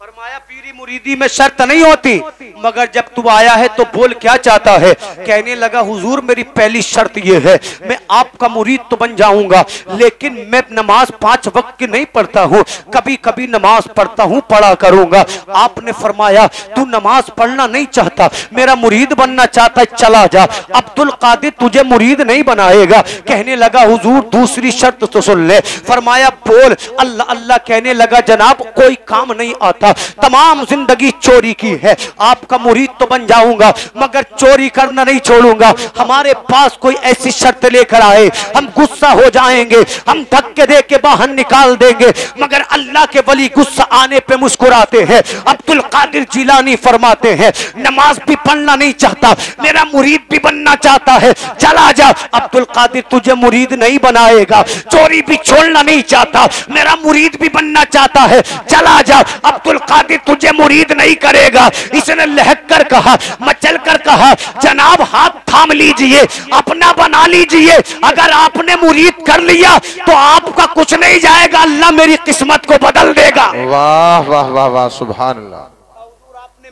फरमाया पीरी मुरीदी में शर्त नहीं होती मगर जब तू आया है तो बोल क्या चाहता है। कहने लगा हुजूर मेरी पहली शर्त यह है मैं आपका मुरीद तो बन जाऊंगा लेकिन मैं नमाज 5 वक्त की नहीं पढ़ता हूँ, कभी कभी नमाज पढ़ता हूँ, पढ़ा करूंगा। आपने फरमाया तू नमाज पढ़ना नहीं चाहता, मेरा मुरीद बनना चाहता है, चला जा, अब्दुल कादिर तुझे मुरीद नहीं बनाएगा। कहने लगा हुजूर दूसरी शर्त तो सुन ले। फरमाया बोल। अल्लाह अल्लाह कहने लगा जनाब कोई काम नहीं आता, तमाम जिंदगी चोरी की है, आपका मुरीद तो बन जाऊंगा मगर चोरी करना नहीं छोड़ूंगा। हमारे पास कोई ऐसी शर्त लेकर आए हम गुस्सा हो जाएंगे, हम धक्के दे के बाहर निकाल देंगे मगर अल्लाह के वली गुस्सा आने पे मुस्कुराते हैं। अब्दुल कादिर जिलानी फरमाते हैं नमाज भी पढ़ना नहीं चाहता, मेरा मुरीद भी बनना चाहता है, चला जा। अब्दुल कादिर तुझे मुरीद नहीं बनाएगा। चोरी भी छोड़ना नहीं चाहता, मेरा मुरीद भी बनना चाहता है, चला जा। अब्दुल कादिर तुझे मुरीद नहीं करेगा। इसने लहक कर कहा, मचल कर कहा, जनाब हाथ थाम लीजिए, अपना बना लीजिए। अगर आपने मुरीद कर लिया तो आपका कुछ नहीं जाएगा, अल्लाह मेरी किस्मत को बदल देगा। वाह वाह वाह वाह, सुभान अल्लाह।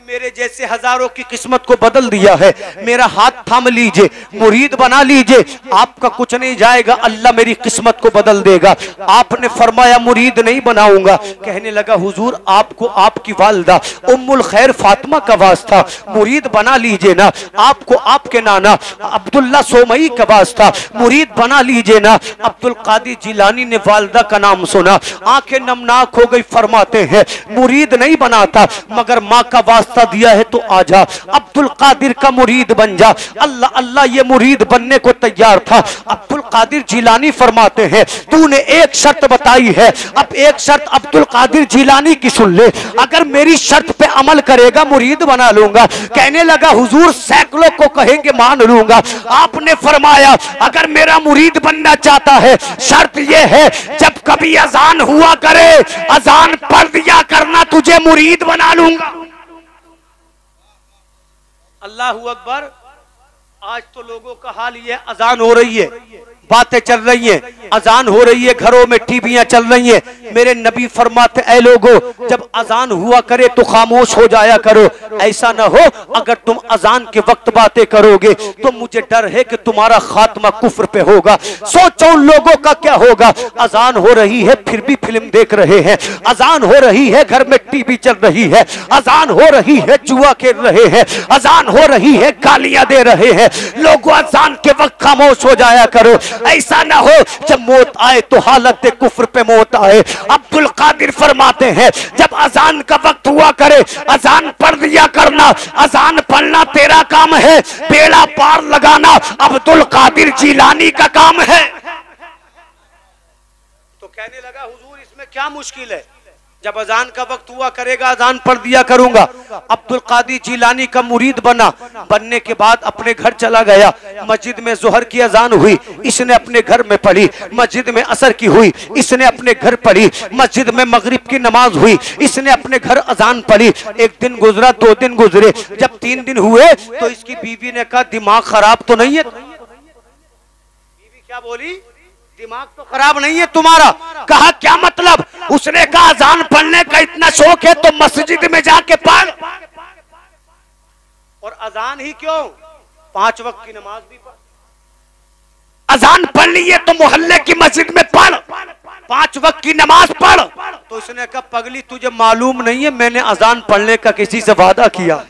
मेरे जैसे हजारों की किस्मत को बदल दिया है। मेरा हाथ थाम लीजिए, मुरीद बना लीजिए, आपका कुछ नहीं जाएगा, अल्लाह मेरी किस्मत को बदल देगा। आपने फरमाया मुरीद नहीं बनाऊंगा। कहने लगा हुजूर आपको आपकी वालिदा उम्मुल खैर फातिमा का वास्ता मुरीद बना लीजिए ना, आपको आपके नाना अब्दुल्ला सोमई का वास्ता मुरीद बना लीजिए ना। अब्दुल कादिर जिलानी ने वालिदा का नाम सुना, आंखें नमनाक हो गई। फरमाते हैं मुरीद नहीं बनाता मगर माँ का वास्ता दिया है तो आजा अब्दुल कादिर का मुरीद बन जा। अल्लाह अल्लाह ये मुरीद बनने को तैयार था। अब्दुल कादिर जिलानी फरमाते हैं तूने एक शर्त बताई है, अब एक शर्त अब्दुल कादिर जिलानी की सुन ले, अगर मेरी शर्त पे अमल करेगा मुरीद बना लूंगा। कहने लगा हुजूर सैकड़ों को कहेंगे मान लूंगा। आपने फरमाया अगर मेरा मुरीद बनना चाहता है शर्त ये है जब कभी अजान हुआ करे अजान पढ़ दिया करना, तुझे मुरीद बना लूंगा। अल्लाहू अकबर। आज तो लोगों का हाल ये, अजान हो रही है, बातें चल रही हैं, अजान हो रही है, घरों में टीवियां चल रही हैं। मेरे नबी फरमाते ऐ लोगों जब अजान हुआ करे तो खामोश हो जाया करो। ऐसा ना हो अगर तुम अजान के वक्त बातें करोगे तो मुझे डर है कि तुम्हारा खात्मा कुफ्र पे होगा। सोचो उन लोगों का क्या होगा। अजान हो रही है फिर भी फिल्म देख रहे हैं, अजान हो रही है घर में टीवी चल रही है, अजान हो रही है जुआ खेल रहे हैं, अजान हो रही है गालियां दे रहे हैं। लोगों अजान के वक्त खामोश हो जाया करो। ऐसा ना हो जब मौत आए तो हालत कुफ्र पे मौत आए। अब्दुल कादिर फरमाते हैं जब अजान का वक्त हुआ करे अजान पढ़ दिया करना, अजान पढ़ना तेरा काम है, बेड़ा पार लगाना अब्दुल कादिर जिलानी का काम है। तो कहने लगा हुजूर इसमें क्या मुश्किल है, जब अजान का वक्त हुआ करेगा अजान पढ़ दिया करूंगा। अब्दुल कादिर जिलानी का मुरीद बना, बनने के बाद अपने घर चला गया। मस्जिद में जोहर की अजान हुई, इसने अपने घर में पढ़ी। मस्जिद में असर की हुई, इसने अपने घर पढ़ी। मस्जिद में मगरिब की नमाज हुई, इसने अपने घर अजान पढ़ी। एक दिन गुजरा, 2 दिन गुजरे, जब 3 दिन हुए तो इसकी बीवी ने कहा दिमाग खराब तो नहीं है। बीवी क्या बोली, दिमाग तो खराब नहीं है तुम्हारा। कहा क्या मतलब। उसने कहा अजान पढ़ने का इतना शौक है तो मस्जिद में जाके पढ़। और अजान ही क्यों, 5 वक्त की नमाज भी पढ़। अजान पढ़नी है तो मोहल्ले की मस्जिद में पढ़, 5 वक्त की नमाज पढ़। तो उसने कहा पगली तुझे मालूम नहीं है मैंने अजान पढ़ने का किसी से वादा किया।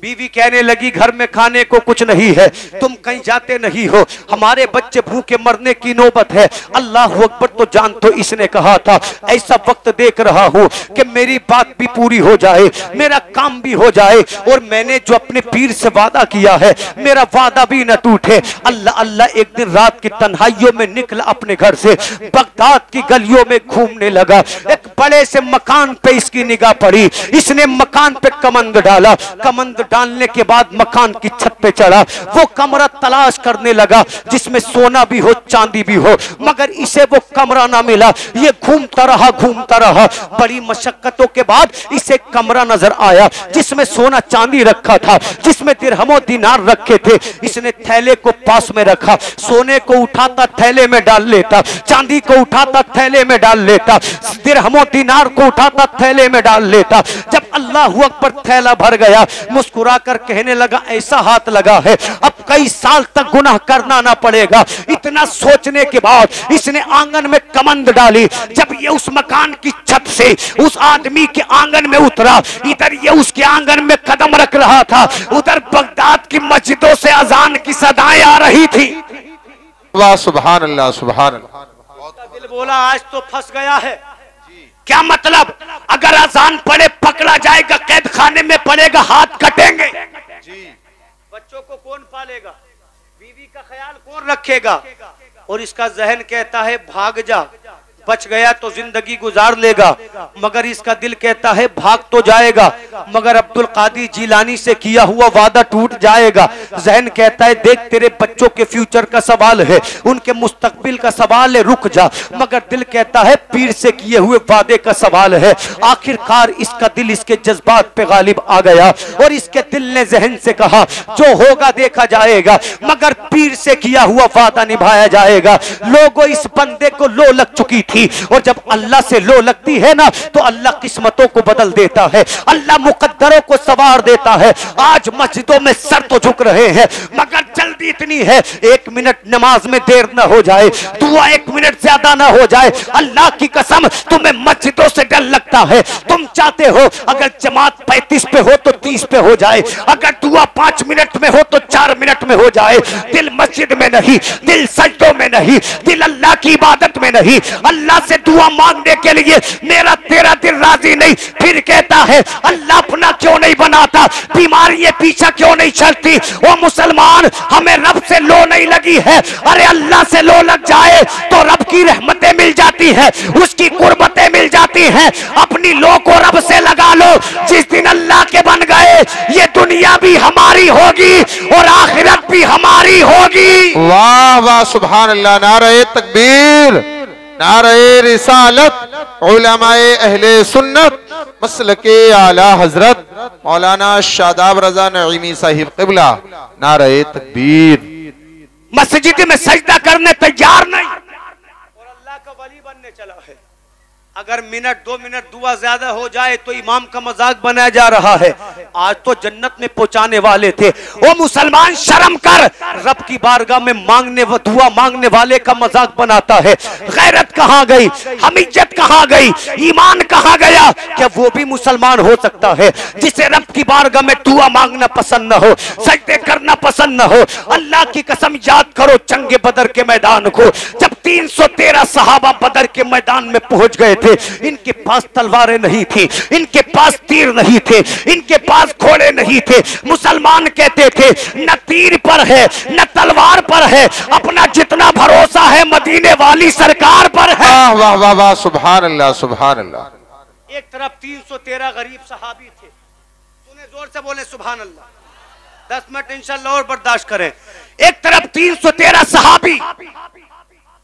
बीवी कहने लगी घर में खाने को कुछ नहीं है, तुम कहीं जाते नहीं हो, हमारे बच्चे भूखे मरने की नौबत है। अल्लाह अकबर। तो जान तो इसने कहा था ऐसा वक्त देख रहा हूं कि मेरी बात भी पूरी हो जाए, मेरा काम भी हो जाए और मैंने जो अपने पीर से वादा किया है मेरा वादा भी न टूटे। अल्लाह अल्लाह। एक दिन रात की तन्हाइयों में निकला अपने घर से, बगदाद की गलियों में घूमने लगा। एक बड़े से मकान पे इसकी निगाह पड़ी, इसने मकान पे कमंद डाला। कमंद डालने के बाद मकान की छत पे चढ़ा, वो कमरा तलाश करने लगा जिसमें सोना भी हो चांदी भी हो, मगर इसे वो कमरा ना मिला। ये घूमता रहा। बड़ी मशक्कतों के बाद इसे कमरा नजर आया जिसमें सोना चांदी रखा था, जिसमें दिरहमो दिनार रखे थे। इसने थैले को पास में रखा, सोने को उठाता थैले में डाल लेता, चांदी को उठाता थैले में डाल लेता, दिरहमो दिनार को उठाता थैले में डाल लेता। जब अल्लाह अकबर थैला भर गया मुस्कुरा कर कहने लगा ऐसा हाथ लगा है अब कई साल तक गुनाह करना ना पड़ेगा। इतना सोचने के बाद इसने आंगन में कमंद डाली। जब ये उस मकान की छत से उस आदमी के आंगन में उतरा, इधर ये उसके आंगन में कदम रख रहा था, उधर बगदाद की मस्जिदों से अजान की सदाएं आ रही थी। वाह सुभान अल्लाह सुभान अल्लाह। दिल बोला आज तो फंस गया है। क्या मतलब, अगर अजान पढ़े पकड़ा जाएगा, कैद खाने में पड़ेगा, हाथ कटेंगे। बच्चों को कौन पालेगा, बीवी का ख्याल कौन रखेगा। और इसका जहन कहता है भाग जा, बच गया तो जिंदगी गुजार लेगा, मगर इसका दिल कहता है भाग तो जाएगा, मगर अब्दुल कादिर जिलानी से किया हुआ वादा टूट जाएगा। जहन कहता है देख तेरे बच्चों के फ्यूचर का सवाल है, उनके मुस्तकबिल का सवाल है, रुक जा, मगर दिल कहता है पीर से किए हुए वादे का सवाल है। आखिरकार इसका दिल इसके जज्बात पे गालिब आ गया और इसके दिल ने जहन से कहा जो होगा देखा जाएगा, मगर पीर से किया हुआ वादा निभाया जाएगा। लोगों इस बंदे को लो लग चुकी थी, और जब अल्लाह से लो लगती है ना तो अल्लाह किस्मतों को बदल देता है, अल्लाह मुकद्दरों को सवार देता है। आज मस्जिदों में सर तो झुक रहे हैं, मगर जल्दी इतनी है 1 मिनट नमाज में देर न हो जाए, दुआ 1 मिनट ज्यादा न हो जाए। अल्लाह की कसम तुम्हें मस्जिदों से डर लगता है, तुम चाहते हो अगर जमात 35 पे हो तो 30 पे हो जाए, अगर दुआ 5 मिनट में हो तो 4 मिनट में हो जाए। दिल मस्जिद में नहीं, दिल सजदों में नहीं, दिल अल्लाह की इबादत में नहीं। अल्लाह से दुआ मांगने के लिए मेरा तेरा दिल राजी नहीं, फिर कहता है अल्लाह अपना क्यों नहीं बनाता, बीमारी पीछा क्यों नहीं चलती। ओ मुसलमान, हमें रब से लो नहीं लगी है, अरे अल्लाह से लो लग जाए तो रब की रहमतें मिल जाती है, उसकी कुर्बतें मिल जाती हैं। अपनी लो को रब से लगा लो, जिस दिन अल्लाह के बन गए ये दुनिया भी हमारी होगी और आखिरत भी हमारी होगी। वाह वाह सुभान अल्लाह, नारे तकबीर, नारे रिसालत, उलमाए अहले सुन्नत, मसलके आला हजरत मौलाना शादाब रजा नईमी साहिब क़िबला, नारे तकबीर। मस्जिद में सजदा करने तैयार नहीं और अल्लाह का वली बनने चला है। अगर मिनट 2 मिनट दुआ ज्यादा हो जाए तो इमाम का मजाक बनाया जा रहा है। आज तो जन्नत में पहुंचाने वाले थे। वो मुसलमान शर्म कर, रब की बारगाह में मांगने व दुआ मांगने वाले का मजाक बनाता है। गैरत कहाँ गई, हमीयत कहाँ गई, ईमान कहाँ गया। क्या वो भी मुसलमान हो सकता है जिसे रब की बारगाह में दुआ मांगना पसंद न हो, सजदे करना पसंद न हो। अल्लाह की कसम याद करो जंगे बदर के मैदान को, जब 313 सहाबा बदर के मैदान में पहुंच गए थे, इनके पास तलवारें नहीं थी, इनके पास तीर नहीं थे, इनके पास घोड़े नहीं थे। मुसलमान कहते थे न तीर पर है न तलवार पर है, अपना जितना भरोसा है मदीने वाली सरकार पर है। वाह वाह वाह, सुभान अल्लाह सुभान अल्लाह। एक तरफ 313 गरीब सहाबी थे, सुने जोर से बोले सुभान अल्लाह, 10 मिनट इंशाल्लाह और बर्दाश्त करें। एक तरफ 313 सहाबी,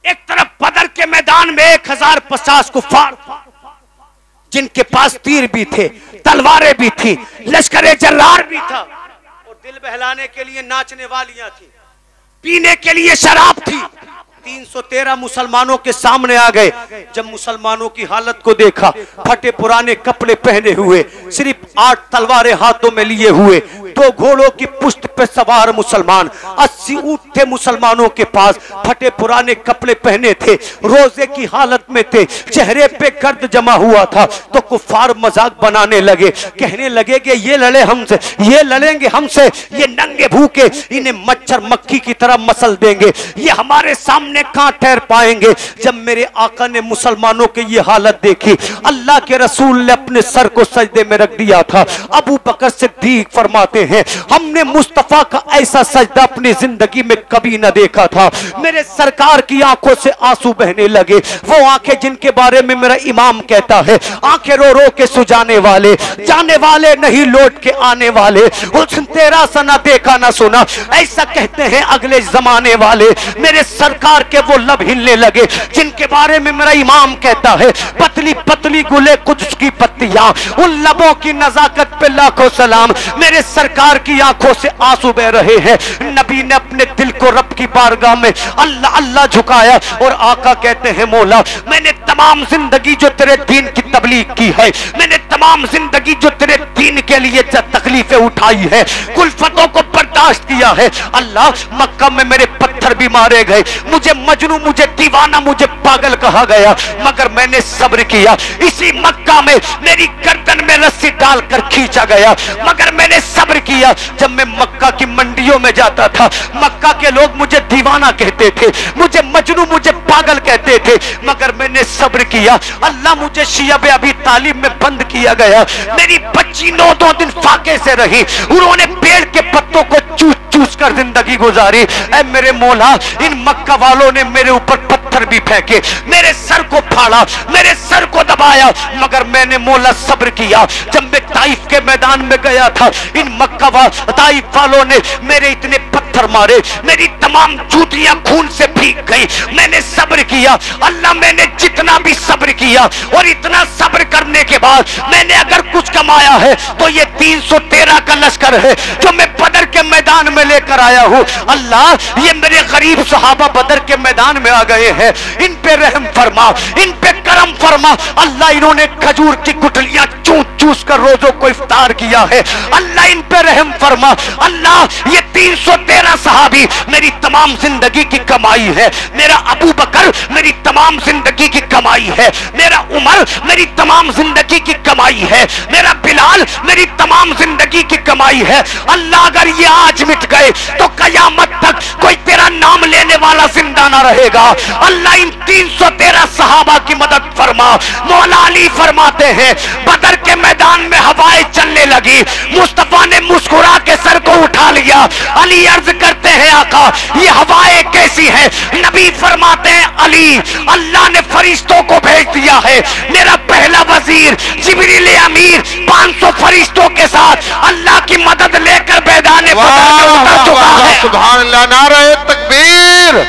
एक तरफ बदर के मैदान में 1050 कुफार, जिनके पास तीर भी थे, तलवारें भी थी, लश्करे जर्रार भी था, और दिल बहलाने के लिए नाचने वालियां थी, पीने के लिए शराब थी। 313 मुसलमानों के सामने आ गए। जब मुसलमानों की हालत को देखा, फटे पुराने कपड़े पहने हुए, सिर्फ 8 तलवारें हाथों में लिए हुए, 2 घोड़ों की पुश्त पे सवार मुसलमान, 80 ऊंट थे मुसलमानों के पास, फटे पुराने कपड़े पहने थे, रोजे की हालत में थे, चेहरे पे गर्द जमा हुआ था। तो कुफार मजाक बनाने लगे, कहने लगे कि ये लड़े हमसे, ये लड़ेंगे हमसे, ये नंगे भूखे, इन्हें मच्छर मक्खी की तरह मसल देंगे, ये हमारे सामने कहां ठहर पाएंगे। जब मेरे आका ने मुसलमानों की ये हालत देखी, अल्लाह के रसूल ने अपने सर को सजदे में रख दिया था। अबू बकर सिद्दीक फरमाते हैं हमने मुस्तफा का ऐसा सजदा अपनी जिंदगी में कभी न देखा था। मेरे सरकार की आंखों से आंसू बहने लगे, वो आंखें जिनके बारे में मेरा इमाम कहता है आंखें रो रो के सुजाने वाले, जाने वाले नहीं लौट के आने वाले, उसने तेरा सना देखा ना सुना, ऐसा कहते हैं अगले जमाने वाले। मेरे सरकार के वो लब हिलने लगे जिनके बारे में मेरा इमाम कहता है पतली पतली गुले कुछ की पत्तियां, उन लबों की नजाकत पे लाखों सलाम। मेरे सरकार की आंखों से आंसू बह रहे हैं। नबी ने अपने दिल को रब की बारगाह में अल्लाह अल्लाह झुकाया और आका कहते हैं मौला मैंने तमाम जिंदगी जो तेरे दीन की तबलीग की है, मैंने तमाम जिंदगी जो तेरे दीन के लिए तकलीफें उठाई है, कुल्फतों को बर्दाश्त किया है। अल्लाह मक्का में मेरे पत्थर भी मारे गए, मुझे मजनू, मुझे दीवाना, मुझे पागल कहा गया, मगर मैंने सब्र किया। इसी मक्का में मेरी गर्दन में रस्सी डालकर खींचा गया, मगर मैंने सब्र किया। जब मैं मक्का की मंडियों में जाता था, मक्का के लोग मुझे दीवाना कहते थे, मुझे मजनू, मुझे पागल कहते थे, मगर मैंने सब्र सब्र किया। अल्लाह मुझे शियब अबी तालिब में बंद किया गया, मेरी बच्ची 9 दिन फाके से रही, उन्होंने पेड़ के पत्तों को चूस चूस कर जिंदगी गुजारी। ऐ मेरे मौला, इन मक्का वालों ने मेरे ऊपर पत्थर भी फेंके, मेरे सर को फाड़ा, मेरे सर को दबाया, मगर मैंने मौला सब्र किया। जब मैं ताइफ के मैदान में गया था, इन मक्का ताइफ वालों ने मेरे इतने पत्थर मारे, मेरी तमाम जूतियां खून से भीग गई, मैंने सब्र किया। अल्लाह, मैंने जितना भी सब्र किया और इतना सब्र करने के बाद मैंने अगर कुछ कमाया है तो ये 313 का लश्कर है जो मैं बदर के मैदान में लेकर आया हूँ। अल्लाह, ये मेरे गरीब सहाबा बदर के मैदान में आ गए हैं, इन पे रहम फरमा, इन पे करम फरमा। अल्लाह, इन्होंने खजूर की गुठलियां चूस चूस कर रोजों को इफ्तार किया है, अल्लाह इन पे रहम फरमा। अल्लाह, ये 313 सहाबी मेरी तमाम जिंदगी की कमाई है, मेरा अबू बकर मेरी तमाम जिंदगी की कमाई है, मेरा उमर मेरी तमाम जिंदगी की कमाई है, मेरा बिलाल मेरी तमाम जिंदगी की कमाई है। अल्लाह, अगर ये आज मिट गए तो कयामत तक कोई तेरा नाम लेने वाला जिंदा ना रहेगा। अल्लाह, इन 313 सहाबा की मदद फरमा। मौला अली फरमाते हैं, बदर के मैदान में हवाएं चलने लगी, मुस्तफा ने मुस्कुरा के सर को उठा लिया। अली अर्ज करते हैं, आका ये हवाएं कैसी है? नबी फरमाते हैं, अली, अल्लाह ने फरिश्तों को भेज दिया है, मेरा पहला वजीर जिब्रील अमीर 500 फरिश्तों के साथ अल्लाह की मदद लेकर मैदान बदर में उतर चुका है। सुभान अल्लाह, नारे तकबीर,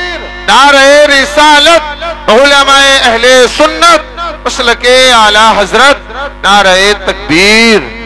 नारे रिसालत, उलमाए अहले सुन्नत, मसलके आला हजरत, नारे तकबीर।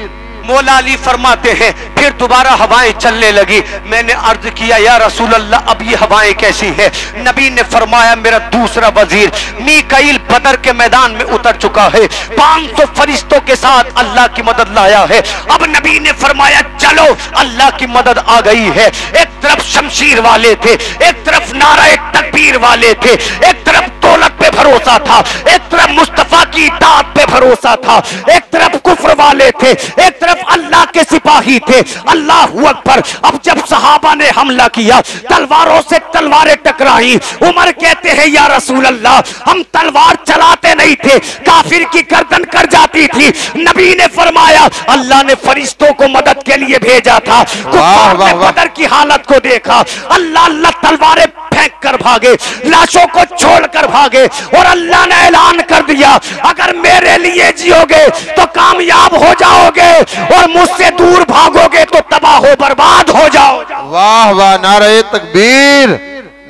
मौला अली फरमाते हैं, फिर दोबारा हवाएं चलने लगी। मैंने अर्ज किया, या रसूल अल्लाह, अब ये हवाएं कैसी है? नबी ने फरमाया, मेरा दूसरा वजीर मीकाईल बदर के मैदान में उतर चुका है, 500 फरिश्तों के साथ अल्लाह की मदद लाया है। अब नबी ने फरमाया, चलो, अल्लाह की मदद आ गई है। एक तरफ शमशीर वाले थे, एक तरफ नारे तकबीर वाले थे, एक तरफ दौलत पे भरोसा था, एक तरफ मुस्तफा की इताअत पे भरोसा था, एक तरफ कुफ्र वाले थे, एक तरफ अल्लाह के सिपाही थे। अल्लाह अकबर। अब जब सहाबा ने हमला किया, तलवारों से तलवारें टकराई, उमर कहते हैं, या रसूल अल्लाह, हम तलवार चलाते नहीं थे, काफिर की गर्दन कर जाती थी। नबी ने फरमाया, अल्लाह ने फरिश्तों को मदद के लिए भेजा था। कुफार ने बदर की हालत को देखा, अल्लाह अल्लाह तलवारें फेंक कर भागे, लाशों को छोड़कर भागे, और अल्लाह ने ऐलान कर दिया, अगर मेरे लिए जियोगे तो कामयाब हो जाओगे, और मुझसे दूर भागोगे तो तबाह हो बर्बाद हो जाओगे। वाह वाह, नारे तकबीर,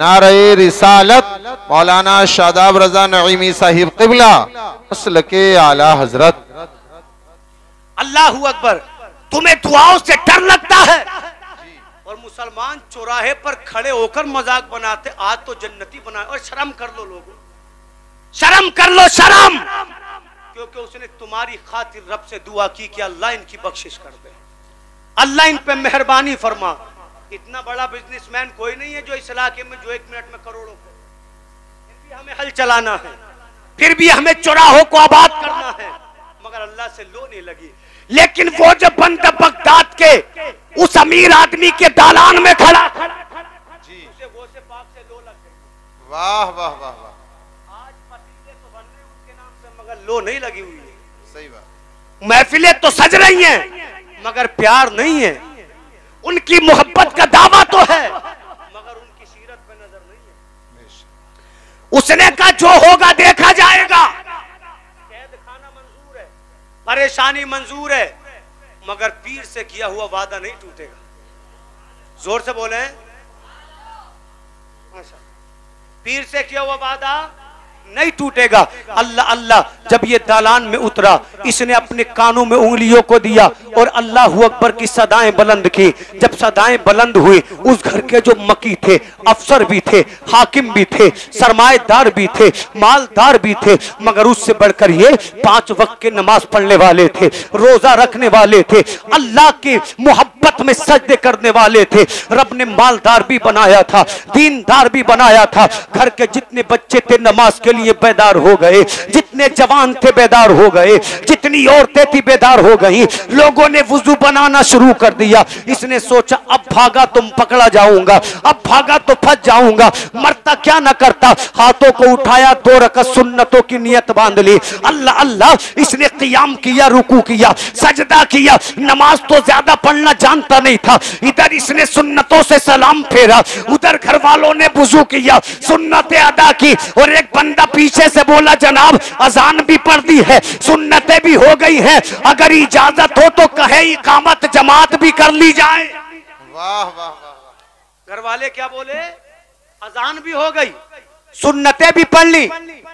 नारे रिसालत, मौलाना शादाब रजा नईमी साहिब क़िबला, मसलके आला हजरत। अल्लाहू अकबर। तुम्हें दुआओं से डर लगता है और मुसलमान चौराहे पर खड़े होकर मजाक बनाते, आज तो जन्नती बनाए। और शर्म कर लो लोगों, शर्म कर लो, शर्म, क्योंकि उसने तुम्हारी खातिर रब से दुआ की कि अल्लाह इनकी बख्शिश कर दे, अल्लाह इन पे मेहरबानी फरमा। इतना बड़ा बिजनेसमैन कोई नहीं है जो इस इलाके में जो 1 मिनट में करोड़ों को, फिर भी हमें हल चलाना है, फिर भी हमें चौराहों को आबाद करना है, मगर अल्लाह से लो नहीं लगी। लेकिन वो जब बंदा बगदाद के उस अमीर आदमी के दालान में खड़ा जी, उसे वो से पाक से लो लग गई। वाह वाह वाह वाह। आज पतीले तो बन रहे उनके नाम से, मगर लो नहीं लगी हुई है। सही बात। महफिलें तो सज रही हैं मगर प्यार नहीं है। उनकी मोहब्बत का दावा तो है मगर उनकी सीरत पे नजर नहीं है। उसने कहा, जो होगा देखा जाएगा, कैद खाना मंजूर है, परेशानी मंजूर है, मगर पीर से किया हुआ वादा नहीं टूटेगा। जोर से बोले, पीर से किया हुआ वादा नहीं टूटेगा। अल्लाह अल्लाह। जब ये दालान में उतरा, इसने अपने कानों में उंगलियों को दिया और अल्लाह अकबर की सदाएं बुलंद की। जब सदाएं बुलंद हुई, उस घर के जो मकी थे, अफसर भी थे, हाकिम भी थे, सरमाएदार भी थे, मालदार भी थे, मगर उससे बढ़कर ये 5 वक्त के नमाज पढ़ने वाले थे, रोजा रखने वाले थे, अल्लाह की मोहब्बत मोहब्बत में सजदे करने वाले थे। रब ने मालदार भी बनाया था, दीनदार भी बनाया था। घर के जितने बच्चे थे नमाज के लिए बेदार हो गए, जितने जवान थे बेदार हो गए, जितनी औरतें थी बेदार हो गई। लोगों ने वुजू बनाना शुरू कर दिया। इसने सोचा अब भागा तो पकड़ा जाऊंगा, अब भागा तो फंस जाऊंगा, मरता क्या ना करता। हाथों को उठाया, 2 रकात सुन्नतों की नियत बांध ली। अल्लाह अल्लाह, इसने क़ियाम किया, रुकू किया, सजदा किया। नमाज तो ज्यादा पढ़ना जानता नहीं था। इधर इसने सुन्नतों से सलाम फेरा, उधर घर वालों ने वुजू किया, सुन्नतें अदा की। और एक बंदा पीछे से बोला जनाब अजान भी पढ़ दी है, सुन्नतें भी हो गई है, अगर इजाजत हो तो कहे इकामत जमात भी कर ली जाए। वाह वाह वाह। घर वाले क्या बोले? अजान भी हो गई, सुन्नतें भी पढ़ ली,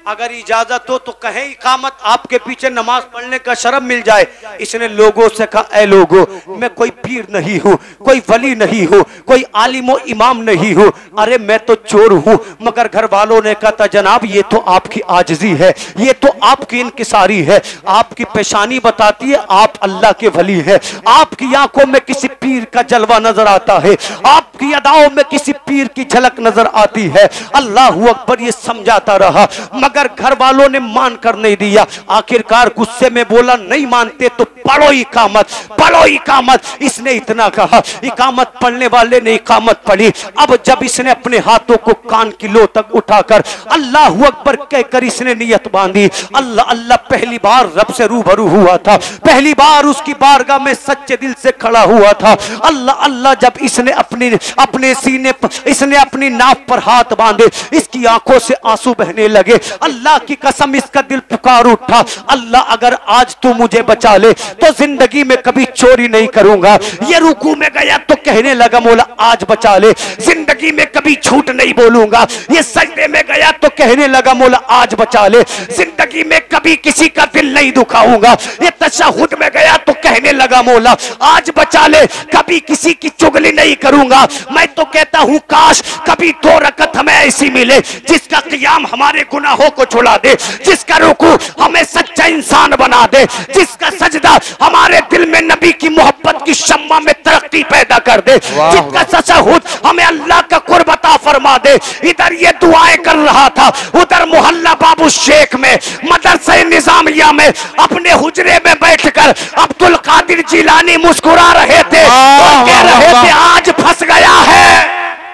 अगर इजाजत हो तो कहें इकामत आपके पीछे नमाज पढ़ने का शर्म मिल जाए। इसने लोगों से कहा, ऐ लोगों, मैं कोई पीर नहीं हूँ, कोई वली नहीं हूँ, कोई आलिम व इमाम नहीं हूँ, अरे मैं तो चोर हूँ। मगर घर वालों ने कहा था जनाब ये तो आपकी आजिज़ी है, ये तो आपकी इनकिसारी है, आपकी पेशानी बताती है आप अल्लाह के वली है, आपकी आंखों में किसी पीर का जलवा नजर आता है, आपकी अदाओं में किसी पीर की झलक नजर आती है। अल्लाहू अकबर ये समझाता रहा, मगर घर वालों ने मान कर नहीं दिया। आखिरकार गुस्से में बोला नहीं मानते तो पढ़ो इकामत, पढ़ो इकामत। इसने इतना कहा, इकामत पढ़ने वाले ने इकामत पढ़ी। अब जब इसने अपने हाथों को कान की लो तक उठाकर अल्लाहू अकबर कहकर इसने नियत बांधी, अल्लाह अल्लाह, पहली बार रब से रूबरू हुआ था, पहली बार उसकी बारगाह में सच्चे दिल से खड़ा हुआ था। अल्लाह अल्लाह, जब इसने अपने सीने पर, इसने अपनी नाक पर हाथ बांधे, इसकी आंखों से आंसू बहने लगे। अल्लाह की कसम इसका दिल पुकार उठा, अल्लाह अगर आज तू मुझे बचा ले तो जिंदगी में कभी चोरी नहीं करूंगा। ये रुकू में गया तो कहने लगा मौला आज बचा ले, जिंदगी में कभी झूठ नहीं बोलूंगा। ये सजदे में गया तो कहने लगा मौला आज बचा ले, जिंदगी में कभी किसी का दिल नहीं दुखाऊंगा। ये तशहुद में गया तो कहने लगा मौला आज बचा ले, कभी किसी की चुगली नहीं करूंगा। मैं तो कहता हूं काश कभी 2 रकात हमें ऐसी मिले जिसका क़ियाम हमारे गुनाहों को छुड़ा दे, जिसका रुकू हमें सच्चा इंसान बना दे, जिसका सजदा हमारे दिल में नबी की मोहब्बत की शम्मा में तरक्की पैदा कर दे, जिसका तशहुद हमें अल्लाह का कुर्ब अता फरमा दे। इधर ये दुआएं कर रहा था, उधर मोहल्ला बाबू शेख में, मदरसा निजामिया में, अपने हुजरे में बैठकर अब्दुल कादिर जिलानी मुस्कुरा रहे थे और कह रहे थे आज फंस गया है।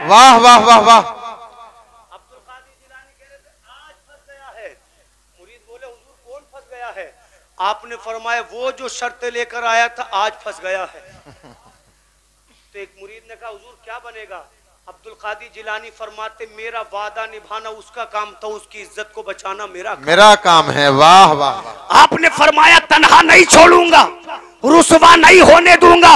वाह वाह वाह वाह। अब्दुल कादिर जिलानी कह रहे थे आज फंस गया है। मुरीद बोले हुजूर कौन फंस गया है? आपने फरमाया वो जो शर्त लेकर आया था आज फंस गया है। तो एक मुरीद ने कहा हुजूर क्या बनेगा? अब्दुल कादिर जिलानी फरमाते मेरा वादा निभाना उसका काम था, उसकी इज्जत को बचाना मेरा काम है। वाह वाह। आपने फरमाया तन्हा नहीं छोड़ूंगा, रुसवा नहीं होने दूंगा।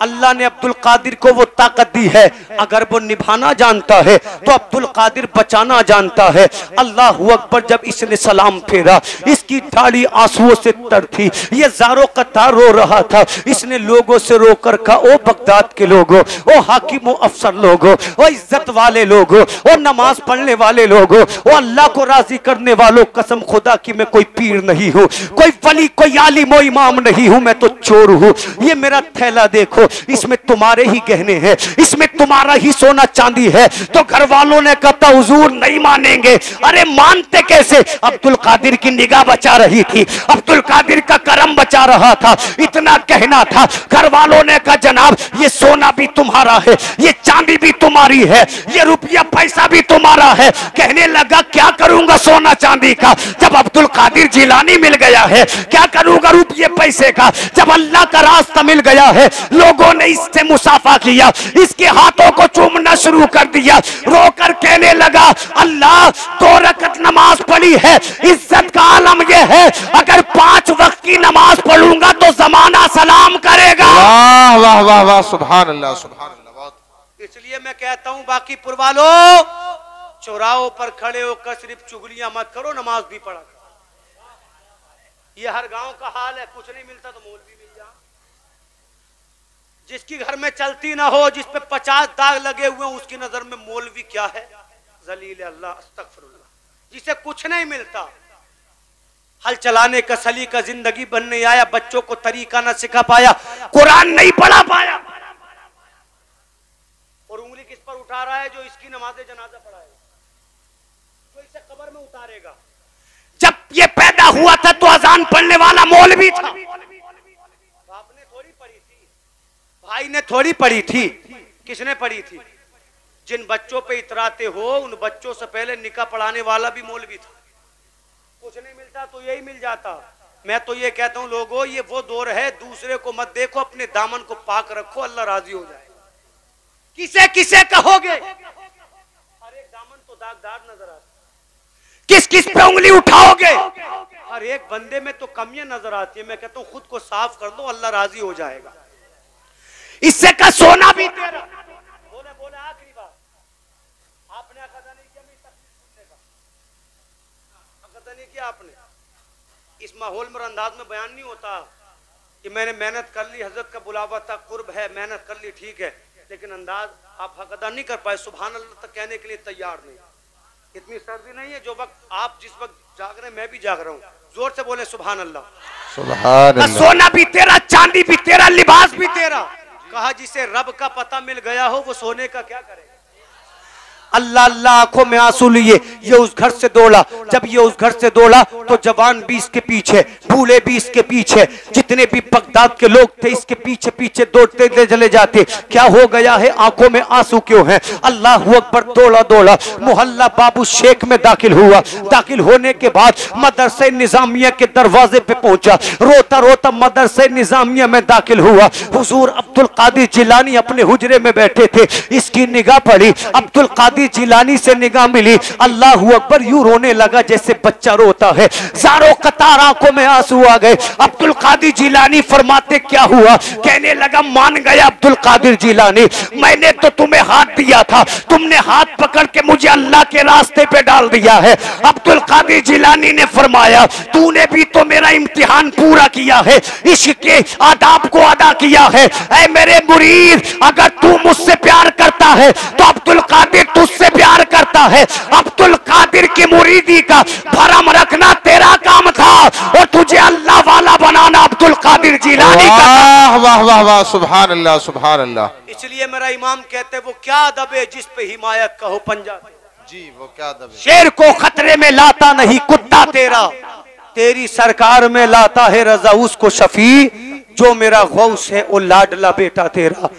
अल्लाह ने अब्दुल कादिर को वो ताकत दी है, अगर वो निभाना जानता है तो अब्दुल कादिर बचाना जानता है। अल्लाहू अकबर। जब इसने सलाम फेरा, इसकी दाढ़ी आंसुओं से तर थी, ये ज़ारो कतार रो रहा था। इसने लोगों से रोकर कहा ओ बगदाद के लोगों, ओ हाकिम ओ अफसर लोगों, ओ इज्जत वाले लोगों, ओ नमाज पढ़ने वाले लोगों, ओ अल्लाह को राजी करने वालों, कसम खुदा की मैं कोई पीर नहीं हूँ, कोई वली, कोई आलिम ओ इमाम नहीं हूँ, मैं तो चोर हूँ। ये मेरा थैला देखो, इसमें तुम्हारे ही गहने हैं, इसमें तुम्हारा ही सोना चांदी है। तो घर वालों ने कहा हुजूर नहीं मानेंगे। अरे मानते कैसे? अब्दुल कादिर की निगाह बचा रही थी, अब्दुल कादिर का करम बचा रहा था, इतना कहना था। घर वालों ने कहा जनाब ये सोना भी तुम्हारा है, ये चांदी भी तुम्हारी है, ये रुपया पैसा भी तुम्हारा है। कहने लगा क्या करूंगा सोना चांदी का, जब अब्दुल कादिर जिलानी मिल गया है, क्या करूंगा रुपये पैसे का, जब अल्लाह का रास्ता मिल गया है। लोगों ने इससे मुसाफा किया, इसके हाथों को चूमना शुरू कर दिया, रोकर कहने लगा अल्लाह 2 रकात नमाज पढ़ी है, इज्जत का आलम यह है अगर 5 वक्त की नमाज पढ़ूंगा तो जमाना सलाम करेगा। वाह वाह वाह वाह, सुभान अल्लाह सुभान अल्लाह। इसलिए मैं कहता हूं बाकी पुरवालों, चौराहों पर खड़े होकर सिर्फ चुगलियां मत करो, नमाज भी पढ़ा करो। ये हर गांव का हाल है, कुछ नहीं मिलता तो मौलवी मिल जा। जिसकी घर में चलती ना हो, जिस पे 50 दाग लगे हुए हैं, उसकी नजर में मौलवी क्या है? जलील अल्लाह, अस्तगफिरुल्लाह। जिसे कुछ नहीं मिलता, हल चलाने का सलीका जिंदगी बनने आया, बच्चों को तरीका ना सिखा पाया, कुरान नहीं पढ़ा पाया, पर उठा रहा है जो इसकी नमाज जनाजा पढ़ाएगा, जो इसे कब्र में उतारेगा। जब ये पैदा हुआ था तो अजान पढ़ने वाला मौलवी था, बाप ने थोड़ी पढ़ी थी, भाई ने थोड़ी पढ़ी थी। किसने पढ़ी थी? जिन बच्चों पे इतराते हो उन बच्चों से पहले निकाह पढ़ाने वाला भी मौलवी था। कुछ नहीं मिलता तो यही मिल जाता। मैं तो ये कहता हूं लोगों, ये वो दौर है, दूसरे को मत देखो, अपने दामन को पाक रखो, अल्लाह राजी हो जाए। किसे किसे कहोगे? हर एक दामन तो दागदार नजर आता, किस किस पे उंगली उठाओगे? हर एक बंदे में तो कमियां नजर आती है। मैं कहता हूं खुद को साफ कर दो, अल्लाह राजी हो जाएगा। इससे का सोना भी तेरा। बोले बोले आखिरी बात, आपने अकदा नहीं किया, मेरी तकलीफ सुनने का अकदा नहीं किया आपने। इस माहौल में अंदाज में बयान नहीं होता कि मैंने मेहनत कर ली, हजरत का बुलावा था, कुर्ब है, मेहनत कर ली, ठीक है, लेकिन अंदाज आप हक अदा नहीं कर पाए। सुभान अल्लाह तक कहने के लिए तैयार नहीं। इतनी सर्दी नहीं है जो वक्त आप जिस वक्त जाग रहे हैं मैं भी जाग रहा हूँ। जोर से बोले सुभान अल्लाह। सुभान अल्लाह। सोना भी तेरा, चांदी भी तेरा, लिबास भी तेरा। कहा जिसे रब का पता मिल गया हो वो सोने का क्या करे। अल्लाह अल्लाह आंखों में आंसू लिए ये उस घर से दौड़ा। जब ये उस घर से दौड़ा तो जवान भी इसके पीछे, बूढ़े भी इसके पीछे, जितने भी बगदाद के लोग थे इसके पीछे पीछे दौड़ते चले जाते। क्या हो गया है, आंखों में आंसू क्यों है? अल्लाह अकबर। दौड़ा दौड़ा मोहल्ला बाबू शेख में दाखिल हुआ। दाखिल होने के बाद मदरसे निजामिया के दरवाजे पे पहुंचा। रोता रोता मदरसे निजामिया में दाखिल हुआ। हुजूर अब्दुल कादिर जिलानी अपने हुजरे में बैठे थे। इसकी निगाह पड़ी, अब्दुल कादिर जिलानी से निगाह मिली। अल्लाह अकबर, यूं रोने लगा जैसे बच्चा रोता है। सारों कतार आंखों में आंसू आ गए। अब्दुल कादिर जिलानी फरमाते क्या हुआ? कहने लगा मान गया अब्दुल कादिर जिलानी, मैंने तो तुम्हें हाथ दिया था, तुमने हाथ पकड़ के मुझे अल्लाह के रास्ते पे डाल दिया है। अब्दुल कादिर जिलानी ने फरमाया तूने भी तो मेरा इम्तिहान पूरा किया है, इश्क के आदाब को अदा किया है। ऐ मेरे मुरीद, अगर तू मुझसे प्यार करता है तो अब्दुल कादिर तुझसे प्यार करता है। अब्दुल कादिर की मुरीदी का भरम रखना तेरा काम था और तुझे अल्लाह वाला बनाना अब्दुल कादिर जिलानी का। वाह वाह वाह, सुभान अल्लाह सुभान अल्लाह। इसलिए मेरा इमाम कहते वो क्या अदब है जिस पे हिमायत कहो पंजाब जी, वो क्या अदब है। शेर को खतरे में लाता नहीं कुत्ता तेरा, तेरी सरकार में लाता है रजा उसको शफी, जो मेरा गौस है वो लाडला बेटा तेरा।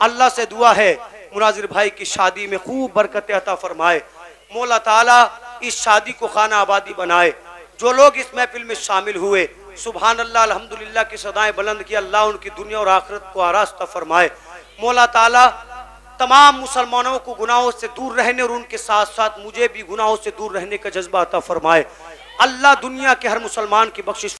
अल्लाह से दुआ है मुनाजिर भाई की शादी में खूब बरकत अता फरमाए। मौला ताला इस शादी को खाना आबादी बनाए। जो लोग इस महफिल में शामिल हुए सुभान अल्लाह अल्हम्दुलिल्लाह की सदाएं बुलंद की। अल्लाह उनकी दुनिया और आखिरत को आरास्ता फरमाए। मौला ताला तमाम मुसलमानों को गुनाहों से दूर रहने और उनके साथ साथ मुझे भी गुनाहों से दूर रहने का जज्बा अता फरमाए। अल्लाह दुनिया के हर मुसलमान की बख्शिश